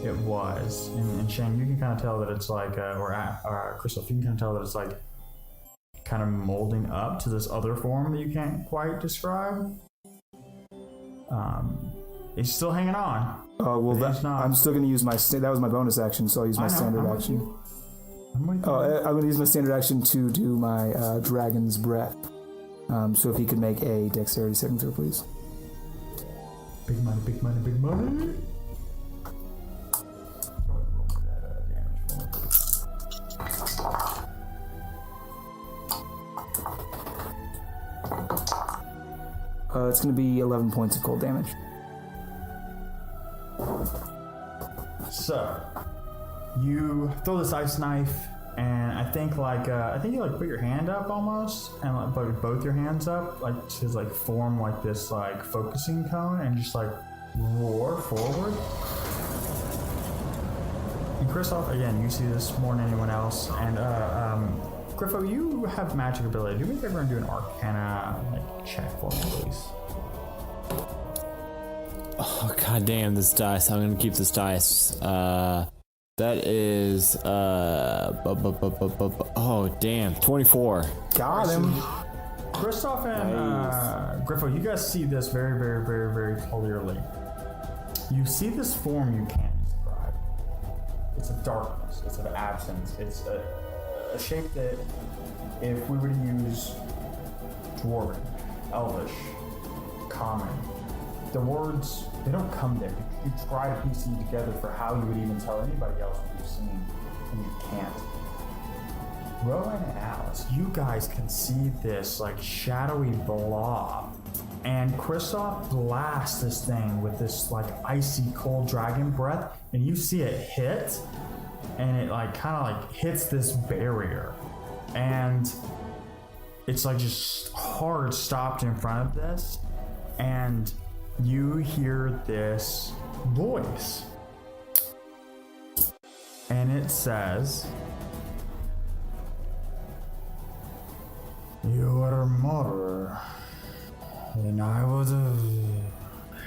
it was, and Shane, you can kind of tell that it's like or Crystal, you can kind of tell that it's like kind of molding up to this other form that you can't quite describe. It's still hanging on. Oh well, I'm still going to use my that was my bonus action, so I'll use my standard action. I'm going to use my standard action to do my Dragon's Breath. So if he could make a dexterity saving throw, please. Big money, big money, big money. It's going to be 11 points of cold damage. So, you throw this ice knife, and I think you like put your hand up almost, and like put both your hands up, like to like form like this like focusing cone, and just like roar forward. And Kristoff, again, you see this more than anyone else, and Griffo, you have magic ability. Do me a favor and do an Arcana like check for me, please. Oh god damn this dice. I'm gonna keep this dice. That is oh damn, 24. Got him. Kristoff and Griffo, you guys see this very, very, very, very clearly. You see this form you can't describe. It's of darkness, it's of absence, it's a shape that if we were to use Dwarven, Elvish, Common, the words, they don't come there. You try to piece them together for how you would even tell anybody else what you've seen, and you can't. Rowan and Alice, you guys can see this like shadowy blob, and Kristoff blasts this thing with this like icy cold dragon breath, and you see it hit, and it like kind of like hits this barrier, and it's like just hard stopped in front of this, and you hear this voice, and it says, "You are more than I would have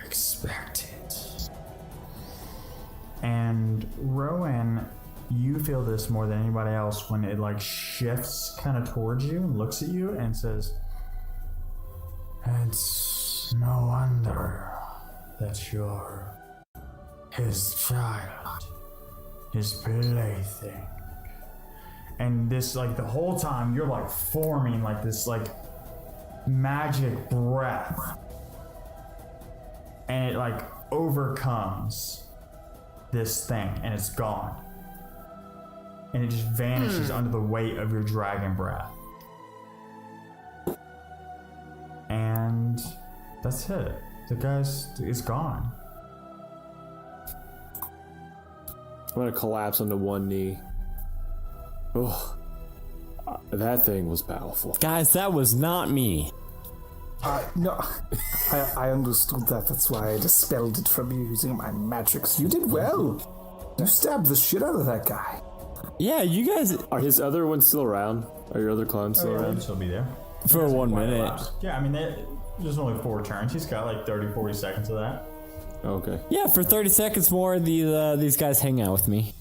expected." And Rowan, you feel this more than anybody else when it like shifts kind of towards you and looks at you and says, "It's no wonder that you're his child, his plaything." And this, like, the whole time you're like forming like this like magic breath, and it like overcomes this thing, and it's gone. and it just vanishes under the weight of your dragon breath. And that's it. The guy's is gone. I'm gonna collapse onto one knee. Oh, that thing was powerful. Guys, that was not me. No, I understood that. That's why I dispelled it from you using my magics. You did well. You stabbed the shit out of that guy. Yeah, you guys Are his other ones still around? Are your other clones still He'll around? still be there. for 1 minute. Yeah, I mean, there's only 4 turns. He's got like 30, 40 seconds of that. Okay. Yeah, for 30 seconds more, these guys hang out with me.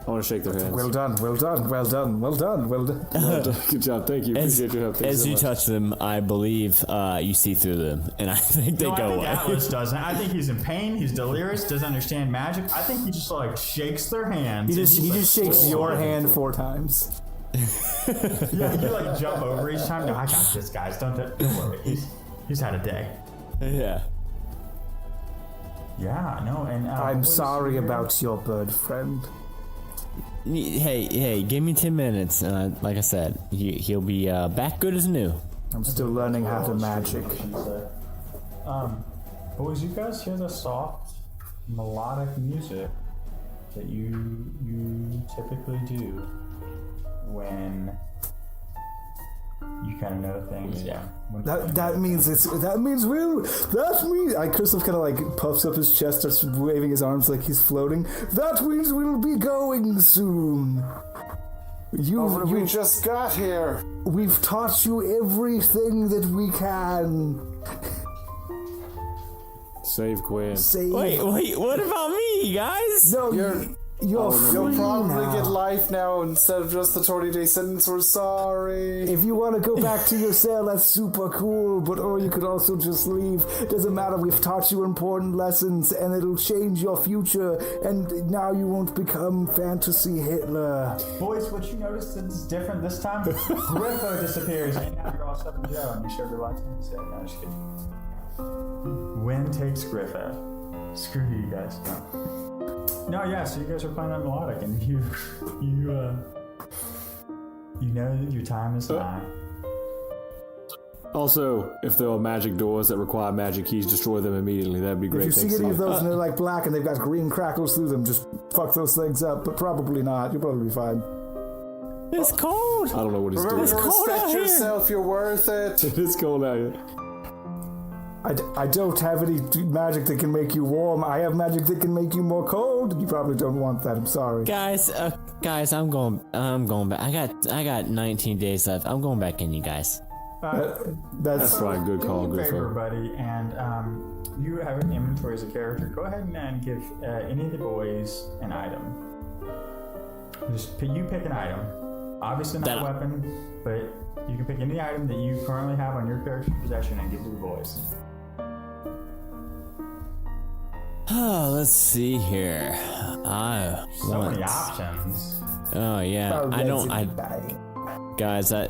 I want to shake their hands. Well done, well done, well done, well done, well done. Well done. Good job. Thank you. Appreciate your help. Thank As so you much. touch them, I believe you see through them, and I think they No, go I think away. Atlas doesn't. I think he's in pain. He's delirious. Doesn't understand magic. I think he just like shakes their hands. He and just he's, like, shakes "Oh." your hand 4 times. Yeah, you like jump over each time. No, I got this, guys. Don't worry. He's had a day. Yeah. Yeah, no, and I'm what is sorry your- about your bird friend. Hey, give me 10 minutes. Like I said, he'll be back good as new. I'm still learning how to magic. Boys, you guys hear the soft melodic music that you typically do when you kind of know things. Yeah. That means Kristoff kind of like puffs up his chest, starts waving his arms like he's floating. That means we'll be going soon. We just got here. We've taught you everything that we can. Save Quinn. Say Wait, what about me, guys? no, you're free You'll probably now. get life now instead of just the 20-day sentence. We're sorry. If you want to go back to your cell, that's super cool, or you could also just leave. Doesn't matter, we've taught you important lessons, and it'll change your future, and now you won't become fantasy Hitler. Boys, what you noticed is different this time? Griffo disappears, and now you're all stuck in jail, and you showed your lights and said, no, just kidding. Win takes Griffo. Screw you guys. No, yeah, so you guys are playing that melodic, and you know that your time is nigh. Also, if there are magic doors that require magic keys, destroy them immediately. That'd be great. If you see Thanks, any of Steve. those and they're like black and they've got green crackles through them, just fuck those things up, but probably not. You'll probably be fine. It's cold. I don't know what he's Remember doing. to cold out respect here. yourself. You're worth it. It's cold out here. I don't have any magic that can make you warm. I have magic that can make you more cold. You probably don't want that. I'm sorry. Guys, I'm going back. I got 19 days left. I'm going back in, you guys. That's Probably a good call, Do me a favor, Griffo. buddy, and you have an inventory as a character. Go ahead and give any of the boys an item. Just you pick an item. Obviously not a weapon, but you can pick any item that you currently have on your character's possession and give to the boys. Oh, let's see here. So many options. Oh yeah,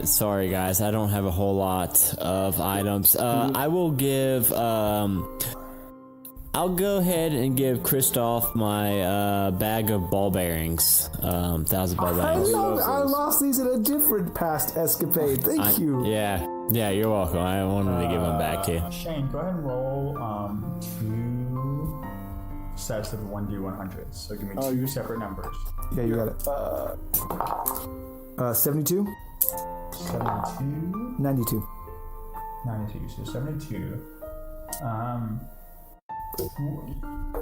sorry guys, I don't have a whole lot of items. I will give. I'll go ahead and give Kristoff my bag of ball bearings. 1,000 ball bearings. I lost these in a different past escapade. Thank you. Yeah, you're welcome. I wanted to give them back to you. Shane, go ahead and roll 2 sets of 1d100s. So give me 2 separate numbers. Yeah, you got it. 72? 72, 92. 92. So 72.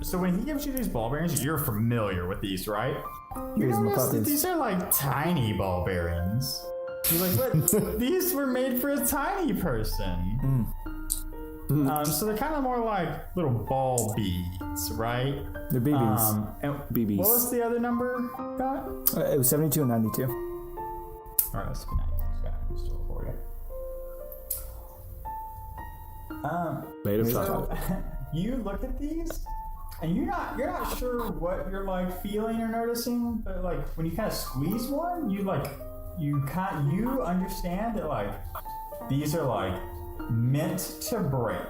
So when he gives you these ball bearings, you're familiar with these, right? You Here's my notice that puppies. these are like tiny ball bearings. You're like, what? These were made for a tiny person. So they're kind of more like little ball beads, right? They're BBs. And BBs. What was the other number, Scott? It was 72 and 92. All right, let's go 92, Scott. I'm still for you. Made of So chocolate. you look at these, and you're not sure what you're like feeling or noticing, but like when you kind of squeeze one, you understand that like these are like meant to break.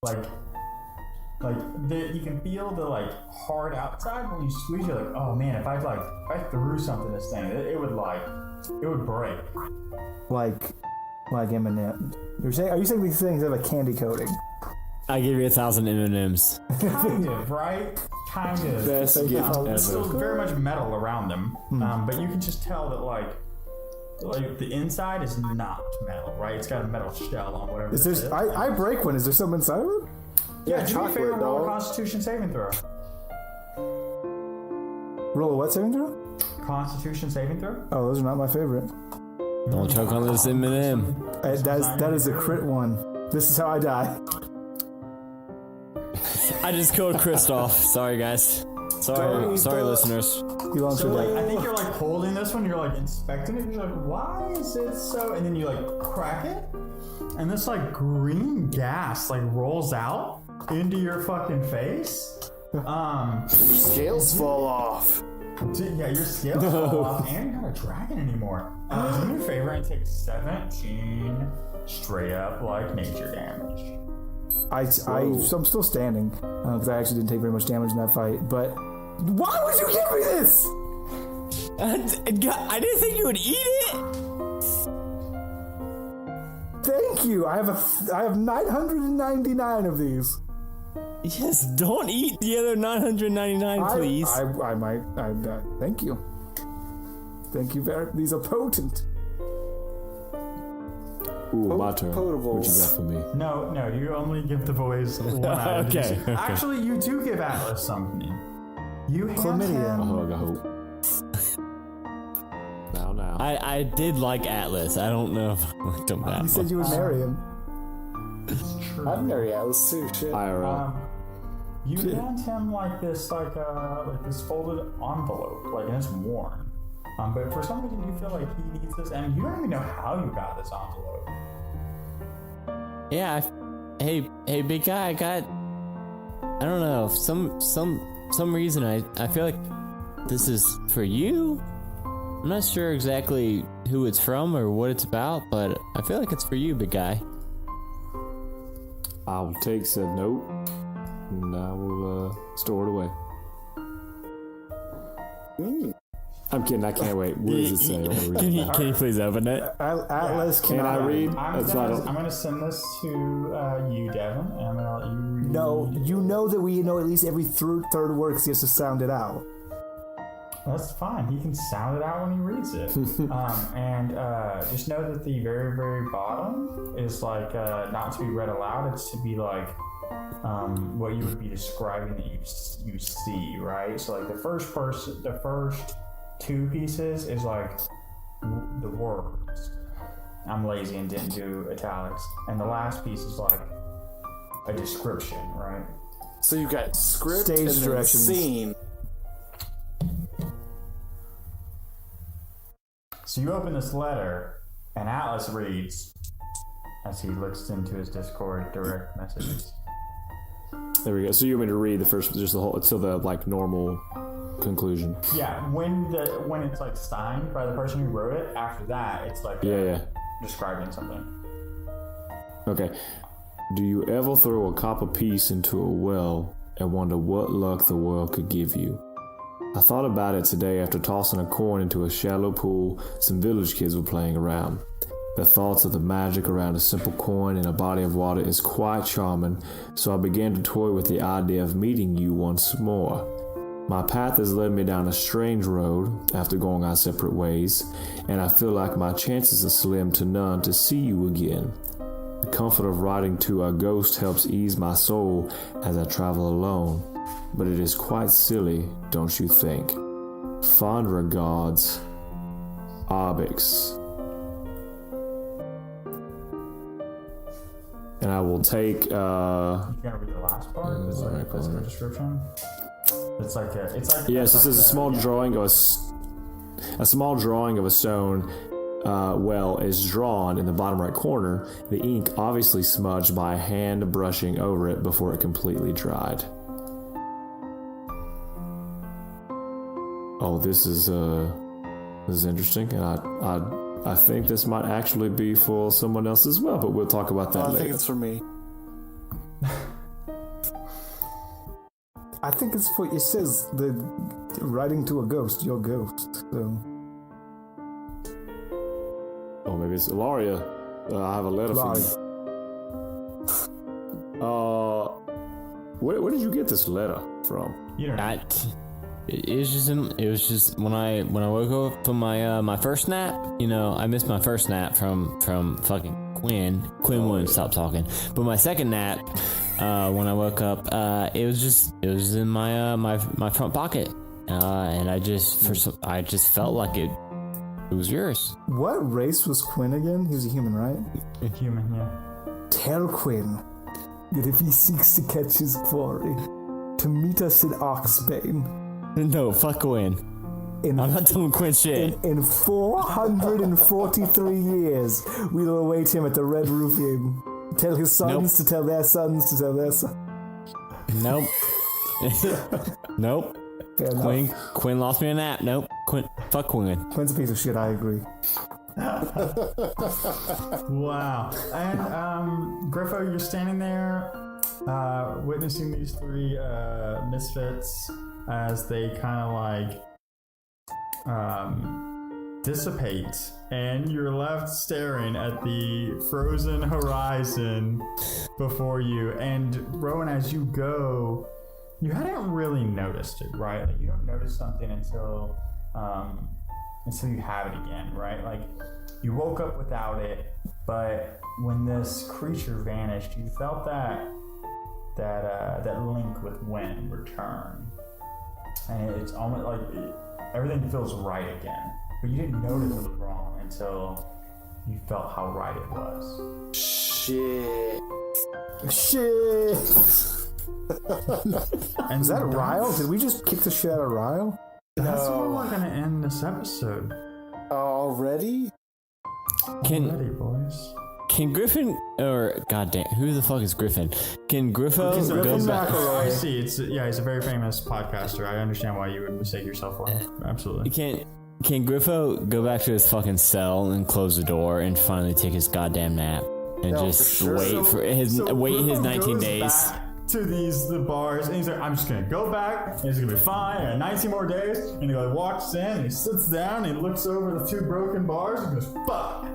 Like Like you can feel the like hard outside when you squeeze. You're like, oh man, if I threw something this thing, it would break. Like M&M. Are you saying these things have a candy coating? I give you 1,000 M&Ms. Kind of, right? Kind of. Best gift ever. It's still very much metal around them, but you can just tell that like the inside is not metal, right? It's got a metal shell on whatever. Is there? I break one. Is there something inside of it? Yeah, do me a favor, chocolate, roll a dog. Constitution saving throw. Roll a what saving throw? Constitution saving throw. Oh, those are not my favorite. Don't choke on this M&M. That is a crit one. This is how I die. I just killed Kristoff. Sorry, guys. Sorry, listeners. You lost So your like, deck. I think you're like holding this one, you're like inspecting it, you're like, why is it so? And then you like crack it, and this like green gas like rolls out into your fucking face. Scales fall off. Yeah, your scales fall off, and you're not a dragon anymore. Do me a favor and take 17 straight up like nature damage. I'm still standing because I actually didn't take very much damage in that fight. But why would you give me this? I didn't think you would eat it. Thank you. I have 999 of these. Yes, don't eat the other 999, please. I might. Thank you. Thank you very. These are potent. Ooh, my turn. Potables. What you got for me? No, you only give the boys one item. Okay. Actually, you do give Atlas something. You hand Chlamydia. A him... hug, I hope. Now. I did like Atlas. I don't know if I liked him that You said much. you would marry him. I'd marry Alice too. Shit. IRL. You hand him like this folded envelope, like, and it's worn. But for some reason you feel like he needs this, and you don't even know how you got this envelope. Yeah. Hey, big guy. I got. I don't know. Some reason I feel like this is for you. I'm not sure exactly who it's from or what it's about, but I feel like it's for you, big guy. I'll take said note and I will store it away. I'm kidding. I can't wait. What does it say? I wanna read it. Can you please open it? Atlas Can cannot. I read? I'm That's why I don't. gonna send this to you, Devin, and I'm gonna let you read. No, you know that we know at least every third word because he has to sound it out. That's fine. He can sound it out when he reads it. And just know that the very, very bottom is like not to be read aloud. It's to be like what you would be describing that you see, right? So like the first two pieces is like the words. I'm lazy and didn't do italics. And the last piece is like a description, right? So you got script Stage and then directions. scene. So you open this letter, and Atlas reads as he looks into his Discord direct messages. There we go. So you want me to read the first, just the whole, till the like normal conclusion. Yeah, when it's like signed by the person who wrote it, after that it's like Yeah. describing something. Okay. Do you ever throw a copper piece into a well and wonder what luck the world could give you? I thought about it today after tossing a coin into a shallow pool some village kids were playing around. The thoughts of the magic around a simple coin in a body of water is quite charming, so I began to toy with the idea of meeting you once more. My path has led me down a strange road after going our separate ways, and I feel like my chances are slim to none to see you again. The comfort of writing to a ghost helps ease my soul as I travel alone, but it is quite silly, don't you think? Fond regards, Arbix. And I will take, You gonna read the last part? It's like a physical description. It's like yes, this is a small drawing of a small drawing of a stone well is drawn in the bottom right corner, the ink obviously smudged by a hand brushing over it before it completely dried. Oh, this is interesting, and I think this might actually be for someone else as well, but we'll talk about that I later. think it's for me. I think it's what it says. The writing to a ghost, your ghost. So. Oh, maybe it's Ilaria. I have a letter for you. Where did you get this letter from? You don't know. It was just when I woke up from my first nap. You know, I missed my first nap from fucking Quinn. Quinn wouldn't stop talking. But my second nap, when I woke up, it was in my front pocket, and I just felt like it was yours. What race was Quinn again? He was a human, right? A human, yeah. Tell Quinn that if he seeks to catch his quarry, to meet us in Oxbane. No, fuck Quinn. I'm not telling Quinn shit. In 443 years, we'll await him at the Red Roof Inn. Tell his sons to tell their sons to tell their sons. Nope. Nope. Quinn lost me a nap. Nope. Fuck Quinn. Quinn's a piece of shit, I agree. Wow. And Griffo, you're standing there witnessing these three misfits as they kind of like dissipate, and you're left staring at the frozen horizon before you. And Rowan, as you go, you hadn't really noticed it, right? Like, you don't notice something until you have it again, right? Like, you woke up without it, but when this creature vanished, you felt that link with Wen return, and it's almost like everything feels right again. But you didn't notice it was wrong until you felt how right it was. Shit. And Is that Ryle? Did we just kick the shit out of Ryle? That's where we're gonna end this episode. Already? Already, boys. Can Griffin, or goddamn, who the fuck is Griffin? Can Griffo go back? I see. He's a very famous podcaster. I understand why you would mistake yourself for him. Absolutely. Can Griffo go back to his fucking cell and close the door and finally take his goddamn nap and just wait for his 19 days? To the bars, and he's like, I'm just gonna go back, and it's gonna be fine. And 19 more days, and he like walks in, and he sits down, and he looks over the two broken bars, and goes, fuck.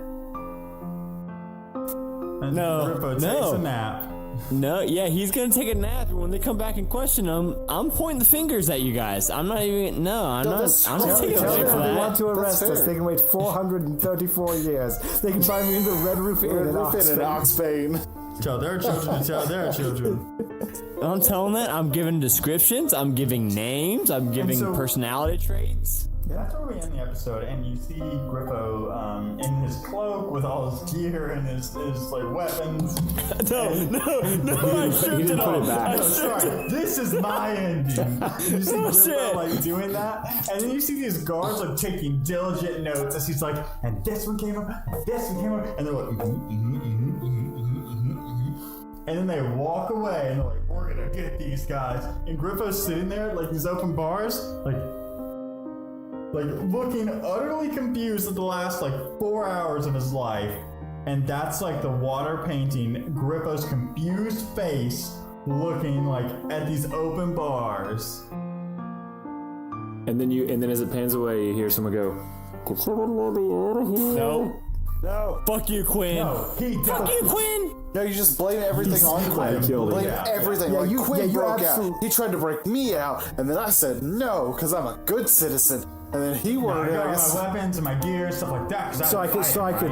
And Griffo takes a nap. No, yeah, he's gonna take a nap, and when they come back and question him, I'm pointing the fingers at you guys. I'm not even. I'm not taking a break for They that. want to arrest us. They can wait 434 years. They can find me in the Red Roof Inn in Oxbane. Tell their children to tell their children. I'm telling that. I'm giving descriptions. I'm giving names. I'm giving personality traits. That's where we end the episode, and you see Griffo in his cloak with all his gear and his like weapons. No, I stripped it off. Sorry, this is my ending. You see Griffo like doing that, and then you see these guards like taking diligent notes as he's like, and this one came up, and this one came up, and they're like, and then they walk away, and they're like, we're gonna get these guys. And Griffo's sitting there like these open bars, like looking utterly confused at the last 4 hours of his life. And that's like the water painting Griffo's confused face looking at these open bars. And then as it pans away, you hear someone go, No. Fuck you, Quinn. No, Fuck you, Quinn. No, you just blame everything on Quinn. Blame everything. Quinn broke out. He tried to break me out, and then I said no, because I'm a good citizen. And then he wanted I got my weapons and my gear, stuff like that. So I could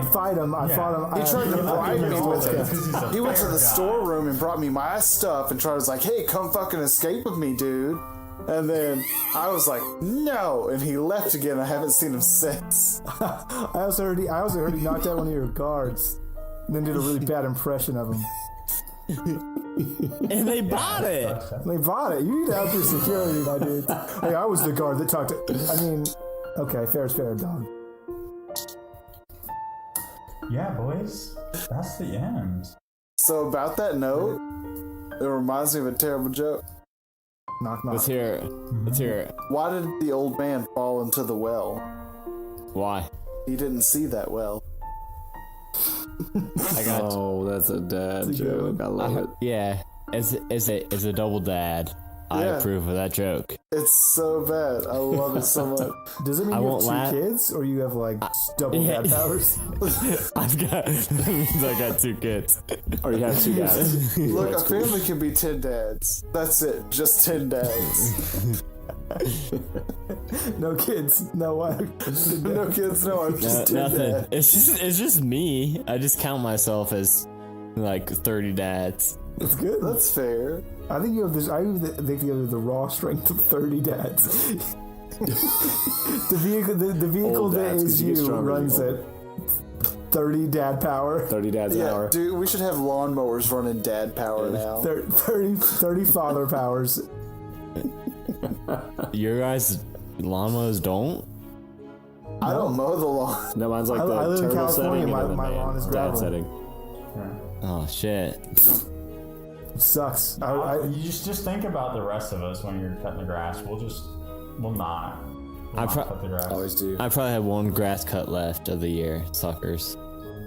fight him. I fought him. He tried to bribe me with it. He went to the guy. storeroom and brought me my stuff and was like, hey, come fucking escape with me, dude. And then I was like, no, and he left again. I haven't seen him since. I also heard he knocked out one of your guards, and then did a really bad impression of him. And they bought it. They bought it. You need to help your security, my dude. Hey, I was the guard that talked to. I mean, okay, fair's fair, dog. Yeah, boys, that's the end. So about that note, it reminds me of a terrible joke. Knock, knock. Let's hear it. Why did the old man fall into the well? Why? He didn't see that well. I got. oh, that's a dad joke. I love it. Yeah, as a double dad. I Yeah. approve of that joke. It's so bad. I love it so much. Does it mean I you have won't two laugh. kids, or you have like double yeah. dad powers? I've got that means I got 2 kids. Or you have 2 dads. Look, a family can be 10 dads. That's it. Just 10 dads. No kids, no wife. No kids, no. I'm just 10 Nothing. dads. It's just me. I just count myself as like 30 dads. That's good. That's fair. I think you have this. I think you have the raw strength of 30 dads. the vehicle Old that dads, 'cause is you get you stronger runs when at you 30 dad power. 30 dads an Yeah, hour. dude, we should have lawnmowers running dad power now. 30 father powers. Your guys' llamas don't? I don't mow the lawn. No, mine's like I the live in turtle California, setting my- and then my the lawn is dad gravel. setting. Oh shit. It sucks. You just think about the rest of us when you're cutting the grass. We'll not. We'll not cut the grass. Always do. I probably have 1 grass cut left of the year, suckers.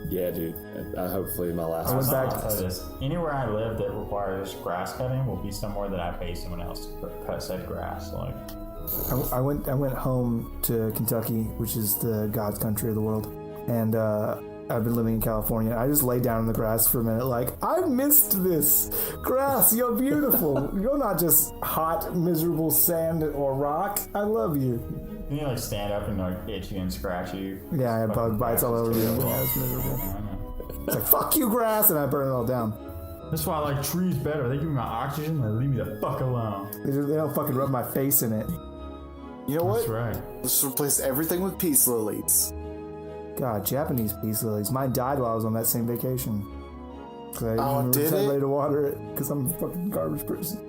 Yeah, dude. Hopefully my last I went one. back- I'll tell you this. Anywhere I live that requires grass cutting will be somewhere that I pay someone else to cut said grass. Like, I went home to Kentucky, which is the God's country of the world, and I've been living in California. I just lay down in the grass for a minute, like, I missed this grass. You're beautiful. You're not just hot, miserable sand or rock. I love you. you like stand up and like itch you and scratch you. Yeah, I had bug bites all over me. Yeah, it was miserable. It's like, fuck you, grass, and I burn it all down. That's why I like trees better. They give me my oxygen. They leave me the fuck alone. They don't fucking rub my face in it. You know what? That's right. Let's replace everything with peace lilies. God, Japanese peace lilies. Mine died while I was on that same vacation. Oh, did it? Ready to water it because I'm a fucking garbage person.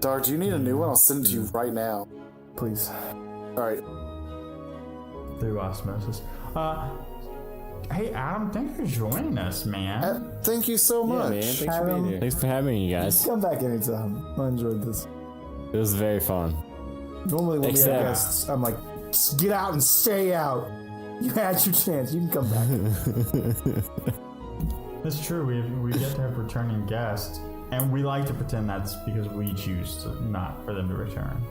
Dar, do you need a new one? I'll send it to you right now. Please. Alright. Through osmosis. Hey Adam, thanks for joining us, man. Thank you so Yeah, much. man. Thanks for being here. Thanks for having me, you guys. Come back anytime. I enjoyed this. It was very fun. Normally when we have Except- guests, I'm like, just get out and stay out. You had your chance. You can come back. It's true. We get to have returning guests, and we like to pretend that's because we choose to not for them to return.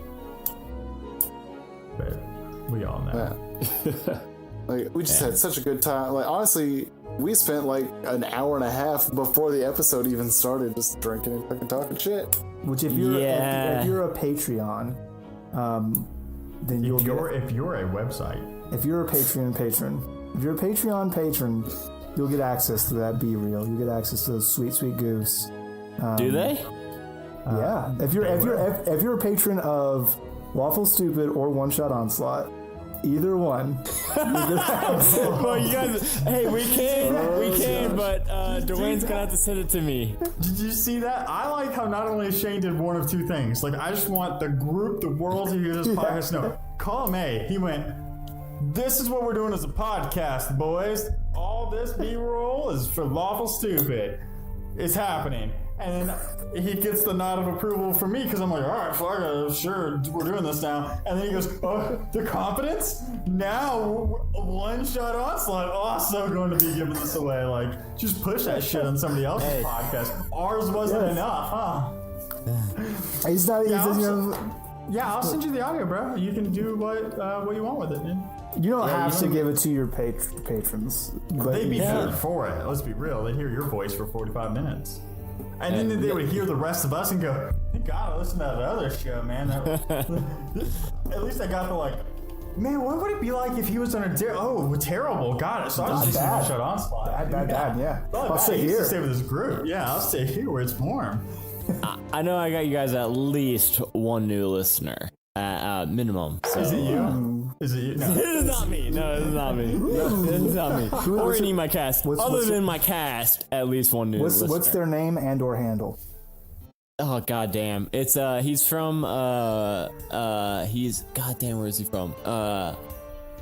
But we all know. Yeah. Like, we just had such a good time. Like, honestly, we spent like an hour and a half before the episode even started just drinking and fucking talking shit. Which if you're Yeah. if you're a Patreon, then you'll If get you're a website, if you're a Patreon patron, if you're a Patreon patron, you'll get access to that Be Real. You'll get access to those sweet goofs. Do they? Yeah. If you're a patron of Lawful Stupid or One Shot Onslaught, either one. Well, you guys, hey, we can, but Dwayne's gonna have to send it to me. did you see that? I like how not only Shane did one of two things. Like, I just want the group, the world to hear this podcast. No, column A, he went, this is what we're doing as a podcast, boys. All this B-roll is for Lawful Stupid. It's happening. And then he gets the nod of approval from me because I'm like, all right, fuck it, sure, we're doing this now. And then he goes, oh, the confidence? Now, One Shot Onslaught also going to be giving this away. Like, just push that shit on somebody else's podcast. Ours wasn't enough, huh? He's not. Yeah, He's, Yeah, I'll send you the audio, bro. You can do what you want with it, dude. you don't have to give it to your patrons, but They'd be Yeah. here for it. Let's be real. They'd hear your voice for 45 minutes. And then they would hear the rest of us and go, thank God I listened to that other show, man. At least I got the like, man, what would it be like if he was on a terrible. Got it. So I was just bad. One Shot Onslaught. bad, yeah. Probably I'll bad. stay He used to here. stay with his group. Yeah, I'll stay here where it's warm. I know I got you guys at least one new listener, minimum. So. Is it you? Is it you? No. It is not me. No, it is not me. It is not me. Or any of my cast. Other than my cast, at least one new listener. What's their name and or handle? Oh goddamn! It's he's from he's goddamn. Where is he from?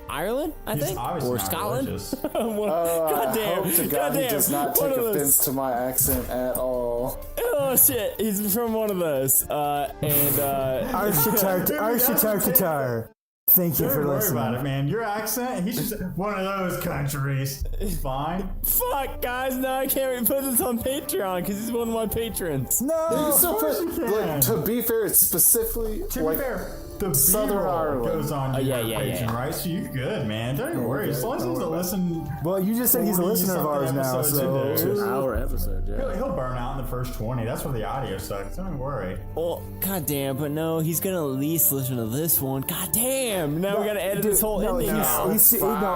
Ireland, I He's think, obviously or not Scotland. religious. Goddamn! I hope to God he does not take offense to my accent at all. Oh shit! He's from one of those. And Architect. Thank you Don't for worry listening. about it, man. Your accent, he's just one of those countries. It's fine. Fuck, guys, now I can't even put this on Patreon because he's one of my patrons. You No. can still course put, you can. like, to be fair, it's specifically To like be fair, the Southern B-roll Ireland. goes on your yeah. Patreon, right? So you're good, man. Don't even worry. As long as he's a listen, Well, you just said he's a 40 listener of ours something now, episodes in there. so. Our episode, yeah. he'll burn out in the first 20. That's where the audio sucks. Don't worry. Well, goddamn, but no, he's gonna at least listen to this one. Goddamn, now we gotta edit this whole no, ending out.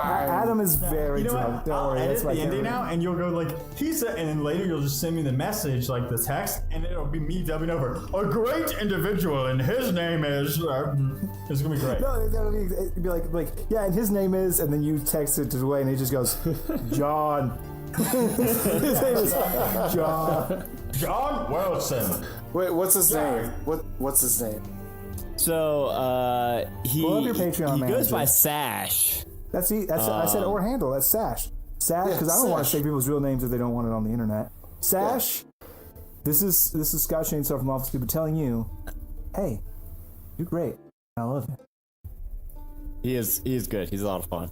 Adam is very You know drunk. what? Don't I'll worry, edit that's my the ending camera. out, and you'll go like he said, and then later you'll just send me the message, like the text, and it'll be me dubbing over a great individual, and his name is. It's gonna be great. No, it'd be like, yeah, and his name is, and then you text it to Dwayne, and he just goes, John. His name is John. John Wilson. wait, what's his Yeah. name? What's his name? So, he Pull up your Patreon he goes manager. by Sash. I said or handle. That's Sash. Sash, because I don't want to Sash. say people's real names if they don't want it on the internet. Sash. This is Scott Chainsaw from Lawful Stupid telling you, hey, you're great. I love you. He is good. He's a lot of fun.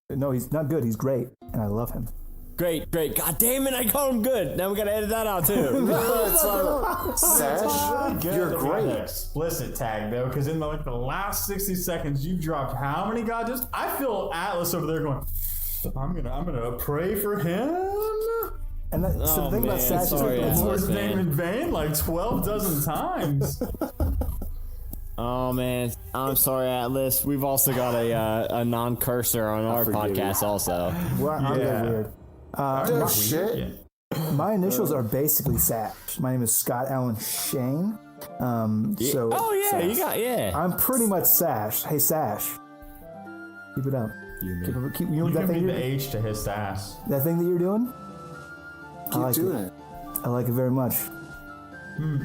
No, he's not good. He's great, and I love him. Great. God damn it, I called him good. Now we gotta edit that out too. It's not Sash. Good You're that we have great. an explicit tag though, because in like the last 60 seconds you dropped how many goddamn? I feel Atlas over there going, I'm gonna pray for him. And that, so the thing about man, Sash is sorry, like, Atlas. Lord his man. name in vain like 12 dozen times. Oh man, I'm sorry, Atlas. We've also got a non-cursor on our forgive you. podcast also. well, I'm Yeah. really weird. Oh shit. My initials are basically Sash. My name is Scott Allen Shane. So Oh yeah, Sash. you got I'm pretty much Sash. Hey Sash, keep it up. Keep, you know You that can thing? be the H to his ass. That thing that you're doing? Keep like doing it. I like it very much.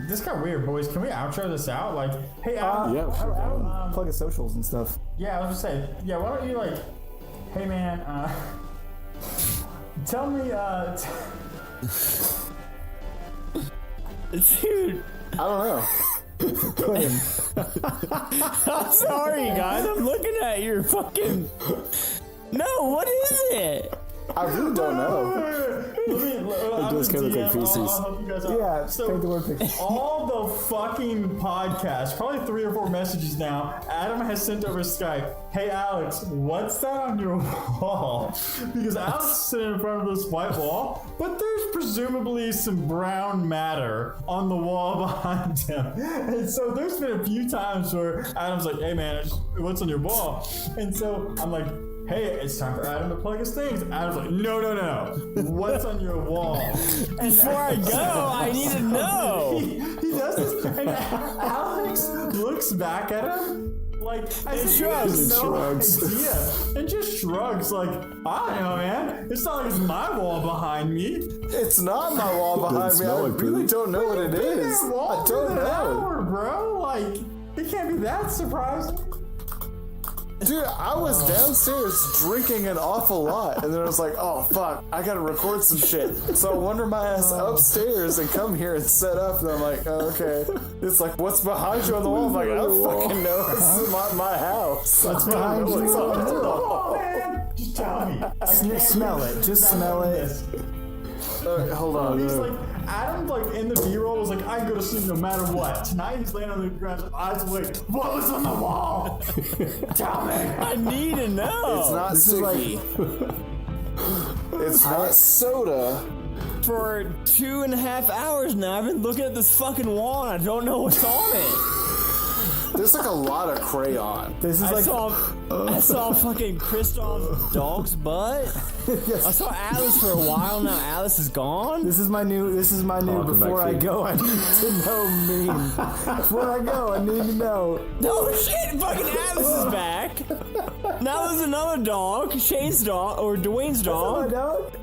This got weird, boys. Can we outro this out? Like, hey, Adam. Yeah, sure. Plug his socials and stuff. Yeah, I was gonna say, yeah, why don't you like, hey man, tell me, Dude, I don't know. I'm sorry, guys. I'm looking at your fucking. No, what is it? I really don't know. it does kinda look like feces. I'll help you guys out. Yeah, so paint the word picture. all the fucking podcasts, probably 3 or 4 messages now, Adam has sent over Skype, hey Alex, what's that on your wall? Because Alex is sitting in front of this white wall, but there's presumably some brown matter on the wall behind him. And so there's been a few times where Adam's like, hey man, what's on your wall? And so I'm like, hey, it's time for Adam to plug his things. Adam's like, no. What's on your wall? And Before I go, I need to know. he does this, and Alex looks back at him like as if he has no idea, and just shrugs like, I don't know, man. It's not like it's my wall behind me. It's not my wall behind me. I smell like really poop. don't know what it is. That wall I don't for an know. hour, bro. Like, it can't be that surprising. Dude, I was downstairs drinking an awful lot, and then I was like, oh fuck, I gotta record some shit. So I wander my ass upstairs and come here and set up, and I'm like, oh, okay. It's like, what's behind you on the wall? I'm like, I don't fucking know. This is my house. What's behind you on the Oh, man. Just tell me. I can't Smell it. Just smell it. this. Hold on. He's like, Adam, like in the B-roll was like, I can go to sleep no matter what. Tonight he's laying on the ground, eyes awake. What was on the wall? Tell me. I need to know. It's not This is sticky. It's not soda. For 2.5 hours now, I've been looking at this fucking wall and I don't know what's on it. There's like a lot of crayon. This is I like saw fucking Kristoff's dog's butt. I saw Alice for a while now. Alice is gone. this is my new Welcome before back, I Pete. go I need to know meme. Before I go, I need to know. No shit, fucking Alice is back. Now there's another dog, Shane's dog or Dwayne's Oh, dog. dog.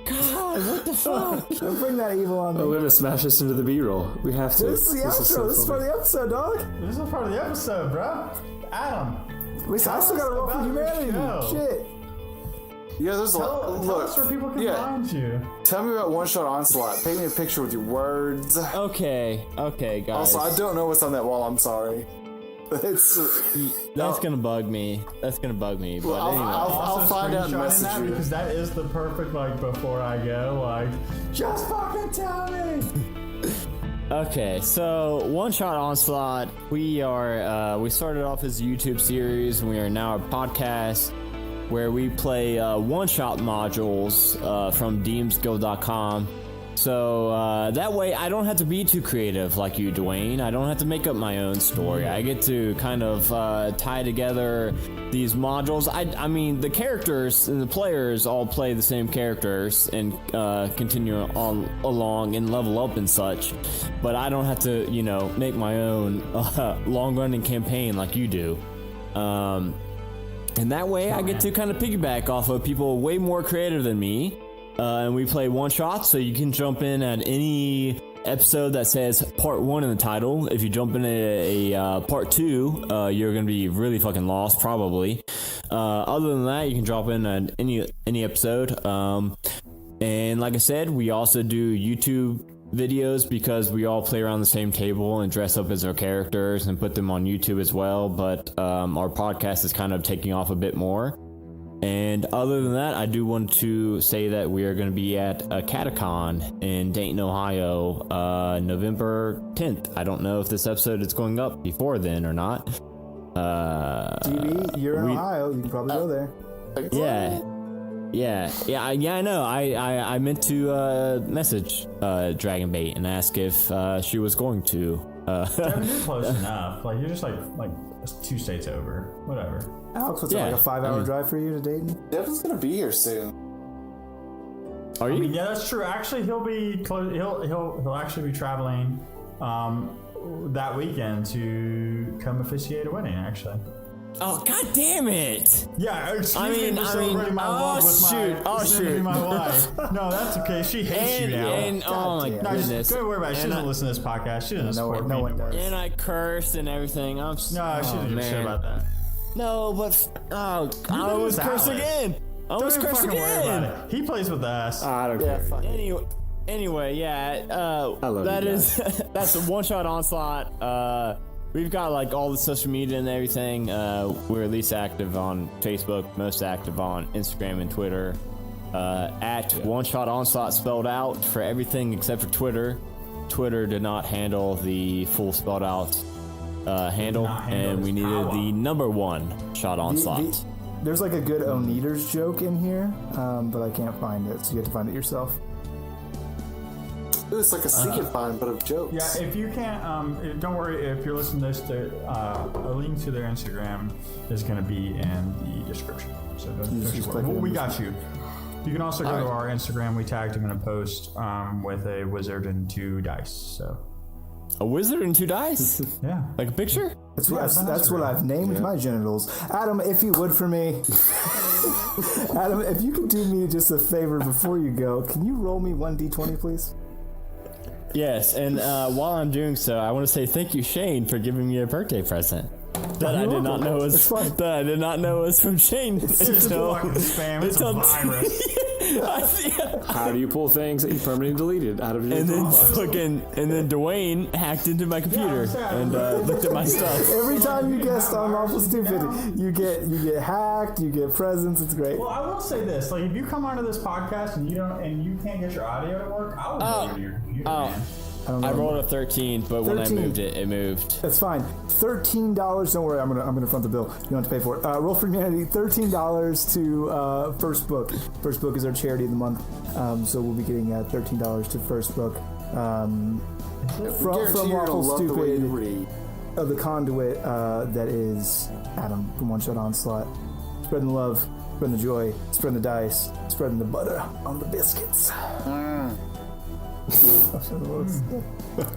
God, what the fuck? Don't bring that evil on me. Oh, we're gonna smash this into the B-roll. We have to. This is the outro. so This is funny. for the episode, dog. This is part of the episode, bro. Adam. At least I still got to roll for about your humanity. show. Shit. Yeah, there's a lot. Tell us where people can yeah. find you. Tell me about One Shot Onslaught. Paint me a picture with your words. Okay, guys. Also, I don't know what's on that wall. I'm sorry. It's. That's gonna bug me. That's gonna bug me. But anyway. I'll find out and message that you. because that is the perfect before I go just fucking tell me. Okay, so One Shot Onslaught. We started off as a YouTube series, and we are now a podcast where we play one-shot modules from DeemsGuild.com. So that way I don't have to be too creative like you, Dwayne. I don't have to make up my own story. I get to kind of tie together these modules. I mean, the characters and the players all play the same characters and continue on along and level up and such. But I don't have to, make my own long-running campaign like you do. And that way I get to kind of piggyback off of people way more creative than me. And we play one shot, so you can jump in at any episode that says part 1 in the title. If you jump in a part 2, you're gonna be really fucking lost, probably. Other than that, you can drop in at any episode. And like I said, we also do YouTube videos because we all play around the same table and dress up as our characters and put them on YouTube as well. But our podcast is kind of taking off a bit more. And other than that, I do want to say that we are going to be at a Catacon in Dayton, Ohio, November 10th. I don't know if this episode is going up before then or not. DB, you're in Ohio. You can probably go there. Yeah, I know. I meant to message Dragonbait and ask if she was going to. You're close enough. You're just like 2 states over. Whatever. Alex, what's it, like a 5-hour drive for you to Dayton? Devin's gonna be here soon. Are you? Yeah, that's true. Actually, he'll be close. He'll actually be traveling that weekend to come officiate a wedding. Actually. Oh, god damn it! Yeah, excuse me for celebrating my love with my wife. No, that's okay. She hates you now. And oh my goodness! Don't worry about it. She doesn't listen to this podcast. She doesn't support me. No one does. And I cursed and everything. No, she doesn't give a shit about that. No, but I was cursed again. I was cursed again. He plays with us. I don't care. Anyway, yeah. I love that you is that's a One Shot Onslaught. We've got all the social media and everything. We're least active on Facebook, most active on Instagram and Twitter. At One Shot Onslaught spelled out for everything except for Twitter. Twitter did not handle the full spelled out handle, and we needed the number 1 Shot Onslaught. There's a good Oneaters joke in here, but I can't find it, so you have to find it yourself. It's like a secret find, but of jokes. Yeah, if you can't, don't worry. If you're listening to this, a link to their Instagram is going to be in the description. So don't you worry. We got you. You can also go to our Instagram. We tagged him in a post with a wizard and 2 dice. So a wizard and 2 dice? Yeah, like a picture. That's what I've named my genitals. Adam, if you would for me. Adam, if you could do me just a favor before you go, can you roll me 1d20, please? Yes, and while I'm doing so, I want to say thank you, Shane, for giving me a birthday present. That I did not know was from Shane. It's fucking spam. It's a virus. How do you pull things that you permanently deleted out of your and then Dwayne hacked into my computer and looked at my stuff. Every time you guest on Lawful Stupid, you get hacked, you get presents. It's great. Well, I will say this: if you come onto this podcast and you can't get your audio to work, I will go to your computer, man. I rolled a 13, but 13. When I moved it moved. That's fine. $13. Don't worry, I'm gonna front the bill. You don't have to pay for it. Roll for Humanity. $13 to First Book. First Book is our charity of the month, so we'll be getting $13 to First Book from Lawful Stupid. The conduit that is Adam from One Shot Onslaught. Spreading the love, spreading the joy, spreading the dice, spreading the butter on the biscuits.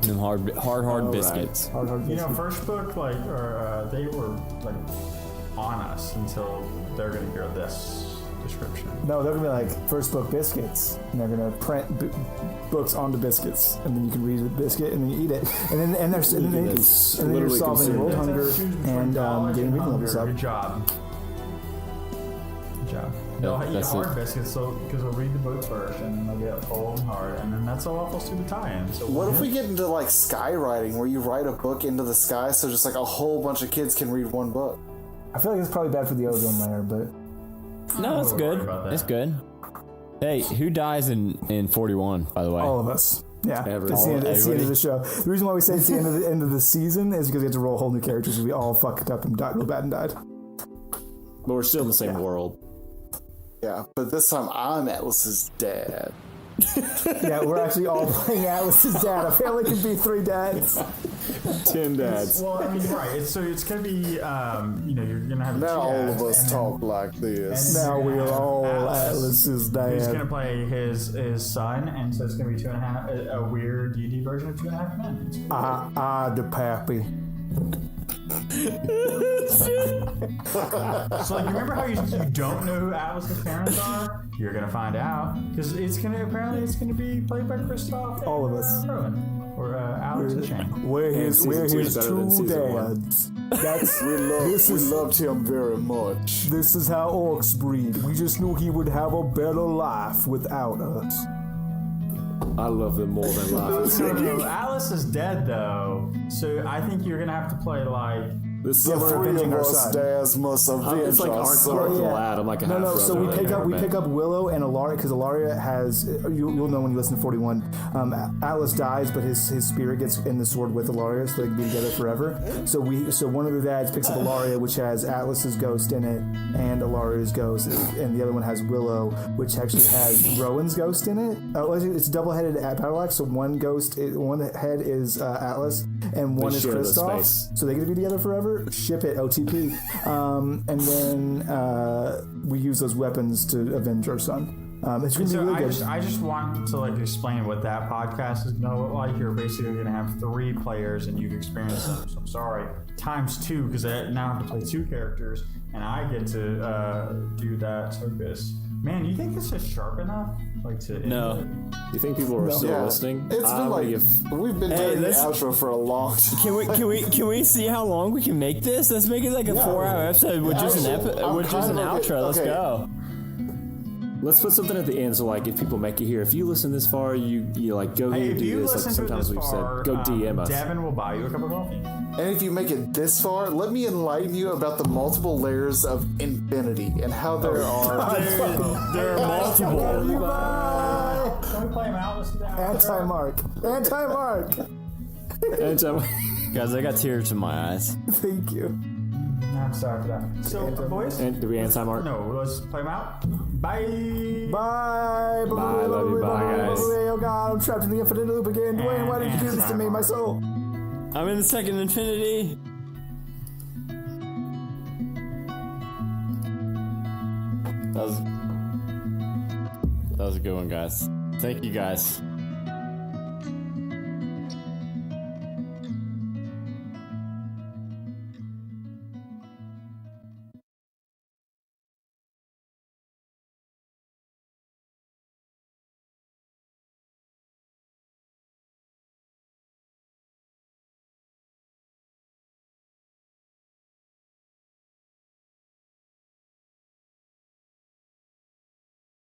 Them hard biscuits. Hard biscuits. First Book, they were on us until they're gonna hear this description. No, they're gonna be First Book biscuits, and they're gonna print books onto biscuits, and then you can read the biscuit and then you eat it, and then you're solving world hunger and getting people up. Good job. they'll eat that's hard it. biscuits, because they'll read the book first, and then they'll get full and hard, and then that's how Lawful do the tie-in. So What if we get into like skywriting, where you write a book into the sky, so just like a whole bunch of kids can read one book? I feel like it's probably bad for the ozone layer, but No, it's worry good. about that. It's good. Hey, who dies in 41? By the way, all of us. Yeah, Everyone. it's the end of Everybody. the show. The reason why we say it's the end of the season is because we have to roll whole new characters. We all fucked up and died real bad and died. But we're still in the same world. Yeah, but this time I'm Atlas's dad. Yeah, we're actually all playing Atlas's dad. A family can be 3 dads. 10 dads. Well, I mean, right. It's going to be, you're going to have Now two all dads, of us and then- talk like this. Now you're we're gonna have all Atlas, Atlas's who's going to dad. play his son, and so it's going to be 2.5, a weird D&D version of 2.5 Men. It's The pappy. So, like, remember how you don't know who Atlas's parents are? You're going to find out, because apparently it's going to be played by Christoph. All of us. Rowan, or Alex and Shane. We're his season 2 is better than 2 season 1. dads. That's We loved him very much. This is how orcs breed. We just knew he would have a better life without us. I love them more than life. No, Alice is dead, though. So I think you're going to have to play, like... This The is we're three avenging of our us son. dads must avenge it's like our our son. Uncle Lad. I'm like a half No, so we brother. pick up Willow and Ilaria, because Ilaria has, you'll know when you listen to 41, Atlas dies, but his spirit gets in the sword with Ilaria, so they can be together forever. So one of the dads picks up Ilaria, which has Atlas's ghost in it, and Ilaria's ghost, and the other one has Willow, which actually has Rowan's ghost in it. It's double-headed battle axe, so one head is Atlas, and one is share the Kristoff. space. So they get to be together forever. Ship it, OTP. And then we use those weapons to avenge our son. It's going to be So really good. I just want to like explain what that podcast is going to look like. You're basically going to have 3 players, and you've experienced them. So I'm sorry, times 2, because I now have to play 2 characters, and I get to do that focus. Man, you think this is sharp enough? Like to No. You think people are still Yeah. listening? It's been like we've been doing the let's- outro for a long time. Can we see how long we can make this? Let's make it like a 4-hour episode with just an Actually, I'm with just an kind of outro. Let's okay. go. Let's put something at the end, so like if people make it here, if you listen this far, you like go Hey, here and if do you this. Like listen to it sometimes this we've far, said, go DM us. Devin will buy you a cup of coffee. And if you make it this far, let me enlighten you about the multiple layers of infinity and how there are. There are multiple. Can we play him out? Let's do that. Anti-Mark. Guys, I got tears in my eyes. Thank you. I'm sorry for that. So, boys, And do we anti-mark? no, let's play him out. Bye. Bye. Bye, love you, bye, guys. Oh God, I'm trapped in the infinite loop again. Dwayne, why did you do this to me, my soul? I'm in the second infinity. That was a good one, guys. Thank you, guys.